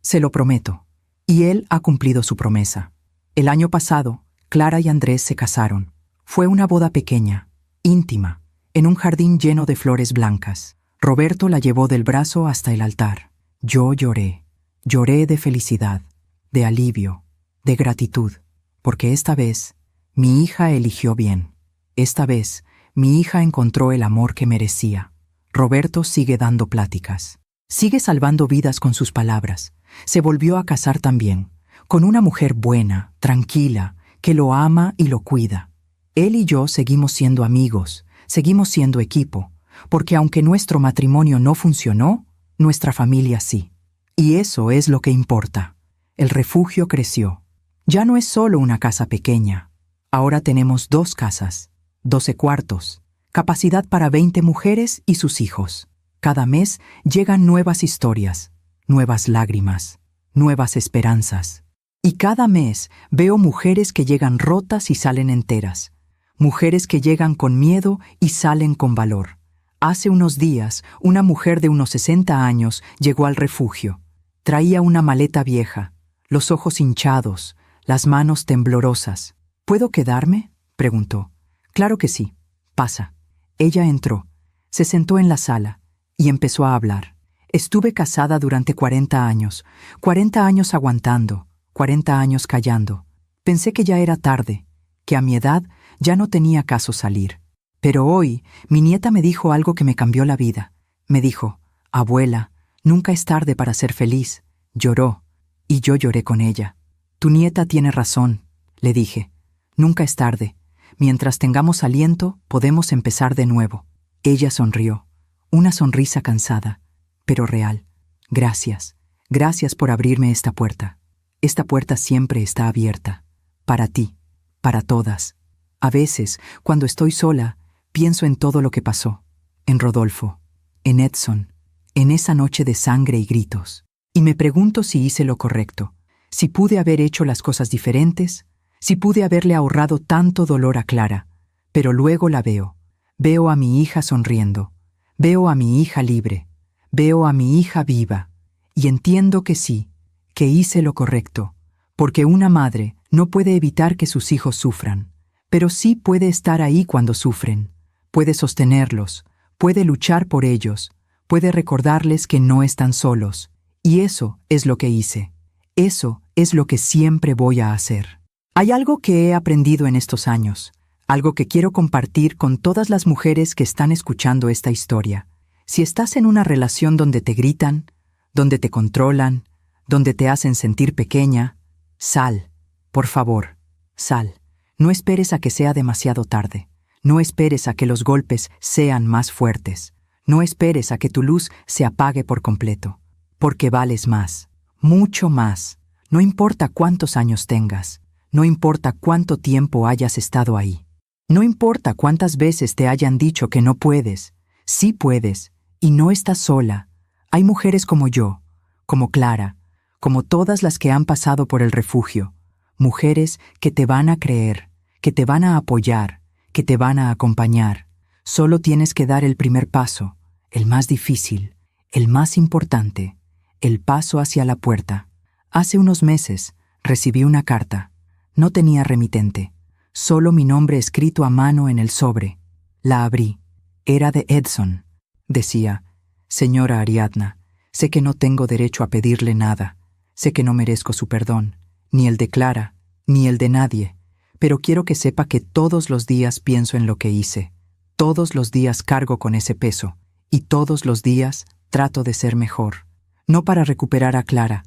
Se lo prometo. Y él ha cumplido su promesa. El año pasado, Clara y Andrés se casaron. Fue una boda pequeña, íntima, en un jardín lleno de flores blancas. Roberto la llevó del brazo hasta el altar. Yo lloré. Lloré de felicidad, de alivio, de gratitud, porque esta vez mi hija eligió bien. Esta vez mi hija encontró el amor que merecía. Roberto sigue dando pláticas. Sigue salvando vidas con sus palabras. Se volvió a casar también, con una mujer buena, tranquila, que lo ama y lo cuida. Él y yo seguimos siendo amigos, seguimos siendo equipo, porque aunque nuestro matrimonio no funcionó, nuestra familia sí. Y eso es lo que importa. El refugio creció. Ya no es solo una casa pequeña. Ahora tenemos 2 casas, 12 cuartos, capacidad para 20 mujeres y sus hijos. Cada mes llegan nuevas historias, nuevas lágrimas, nuevas esperanzas. Y cada mes veo mujeres que llegan rotas y salen enteras. Mujeres que llegan con miedo y salen con valor. Hace unos días, una mujer de unos 60 años llegó al refugio. Traía una maleta vieja, los ojos hinchados, las manos temblorosas. ¿Puedo quedarme?, preguntó. Claro que sí. Pasa. Ella entró, se sentó en la sala y empezó a hablar. Estuve casada durante 40 años, 40 años aguantando, 40 años callando. Pensé que ya era tarde, que a mi edad ya no tenía caso salir. Pero hoy mi nieta me dijo algo que me cambió la vida. Me dijo, abuela, nunca es tarde para ser feliz. Lloró, y yo lloré con ella. Tu nieta tiene razón, le dije. Nunca es tarde. Mientras tengamos aliento, podemos empezar de nuevo. Ella sonrió, una sonrisa cansada, pero real. Gracias, gracias por abrirme esta puerta. Esta puerta siempre está abierta. Para ti, para todas. A veces, cuando estoy sola, pienso en todo lo que pasó. En Rodolfo, en Edson, en esa noche de sangre y gritos. Y me pregunto si hice lo correcto, si pude haber hecho las cosas diferentes, si pude haberle ahorrado tanto dolor a Clara. Pero luego la veo. Veo a mi hija sonriendo. Veo a mi hija libre. Veo a mi hija viva. Y entiendo que sí, que hice lo correcto, porque una madre no puede evitar que sus hijos sufran, pero sí puede estar ahí cuando sufren, puede sostenerlos, puede luchar por ellos, puede recordarles que no están solos, y eso es lo que hice. Eso es lo que siempre voy a hacer. Hay algo que he aprendido en estos años, algo que quiero compartir con todas las mujeres que están escuchando esta historia. Si estás en una relación donde te gritan, donde te controlan, donde te hacen sentir pequeña, sal, por favor, sal. No esperes a que sea demasiado tarde. No esperes a que los golpes sean más fuertes. No esperes a que tu luz se apague por completo. Porque vales más, mucho más. No importa cuántos años tengas. No importa cuánto tiempo hayas estado ahí. No importa cuántas veces te hayan dicho que no puedes. Sí puedes, y no estás sola. Hay mujeres como yo, como Clara, como todas las que han pasado por el refugio. Mujeres que te van a creer, que te van a apoyar, que te van a acompañar. Solo tienes que dar el primer paso, el más difícil, el más importante, el paso hacia la puerta. Hace unos meses recibí una carta. No tenía remitente, solo mi nombre escrito a mano en el sobre. La abrí. Era de Edson. Decía, señora Ariadna, sé que no tengo derecho a pedirle nada. Sé que no merezco su perdón, ni el de Clara, ni el de nadie, pero quiero que sepa que todos los días pienso en lo que hice. Todos los días cargo con ese peso, y todos los días trato de ser mejor. No para recuperar a Clara,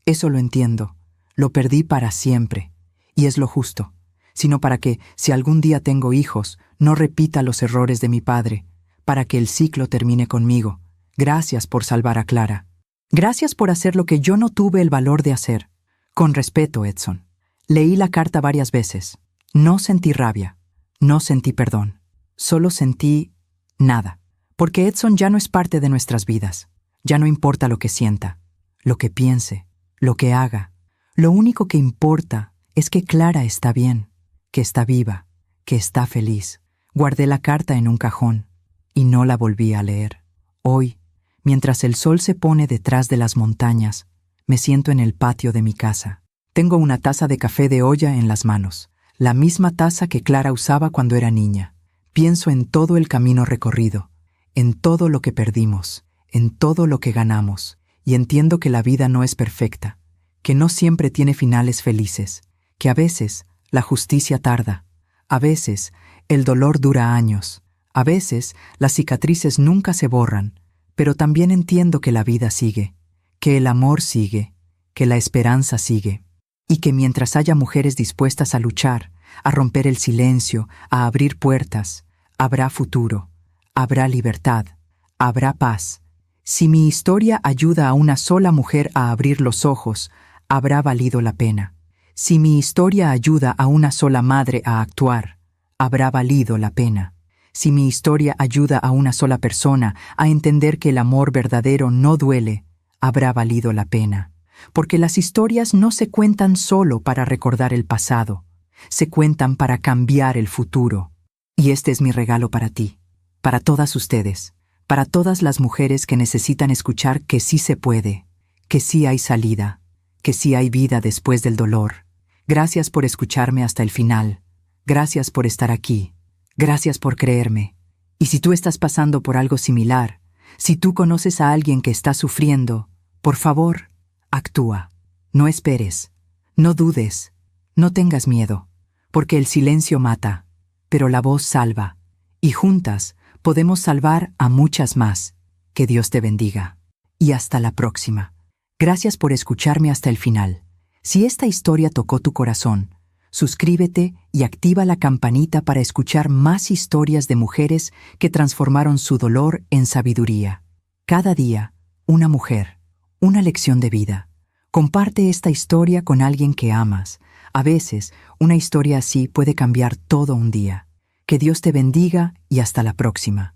eso lo entiendo, lo perdí para siempre, y es lo justo, sino para que, si algún día tengo hijos, no repita los errores de mi padre, para que el ciclo termine conmigo. Gracias por salvar a Clara. Gracias por hacer lo que yo no tuve el valor de hacer. Con respeto, Edson. Leí la carta varias veces. No sentí rabia, no sentí perdón, solo sentí nada. Porque Edson ya no es parte de nuestras vidas. Ya no importa lo que sienta, lo que piense, lo que haga. Lo único que importa es que Clara está bien, que está viva, que está feliz. Guardé la carta en un cajón y no la volví a leer. Hoy, mientras el sol se pone detrás de las montañas, me siento en el patio de mi casa. Tengo una taza de café de olla en las manos, la misma taza que Clara usaba cuando era niña. Pienso en todo el camino recorrido, en todo lo que perdimos, en todo lo que ganamos, y entiendo que la vida no es perfecta, que no siempre tiene finales felices, que a veces la justicia tarda, a veces el dolor dura años, a veces las cicatrices nunca se borran, pero también entiendo que la vida sigue, que el amor sigue, que la esperanza sigue, y que mientras haya mujeres dispuestas a luchar, a romper el silencio, a abrir puertas, habrá futuro, habrá libertad, habrá paz. Si mi historia ayuda a una sola mujer a abrir los ojos, habrá valido la pena. Si mi historia ayuda a una sola madre a actuar, habrá valido la pena. Si mi historia ayuda a una sola persona a entender que el amor verdadero no duele, habrá valido la pena. Porque las historias no se cuentan solo para recordar el pasado, se cuentan para cambiar el futuro. Y este es mi regalo para ti, para todas ustedes, para todas las mujeres que necesitan escuchar que sí se puede, que sí hay salida, que sí hay vida después del dolor. Gracias por escucharme hasta el final. Gracias por estar aquí. Gracias por creerme. Y si tú estás pasando por algo similar, si tú conoces a alguien que está sufriendo, por favor, actúa. No esperes. No dudes. No tengas miedo. Porque el silencio mata, pero la voz salva. Y juntas podemos salvar a muchas más. Que Dios te bendiga. Y hasta la próxima. Gracias por escucharme hasta el final. Si esta historia tocó tu corazón, suscríbete y activa la campanita para escuchar más historias de mujeres que transformaron su dolor en sabiduría. Cada día, una mujer, una lección de vida. Comparte esta historia con alguien que amas. A veces, una historia así puede cambiar todo un día. Que Dios te bendiga y hasta la próxima.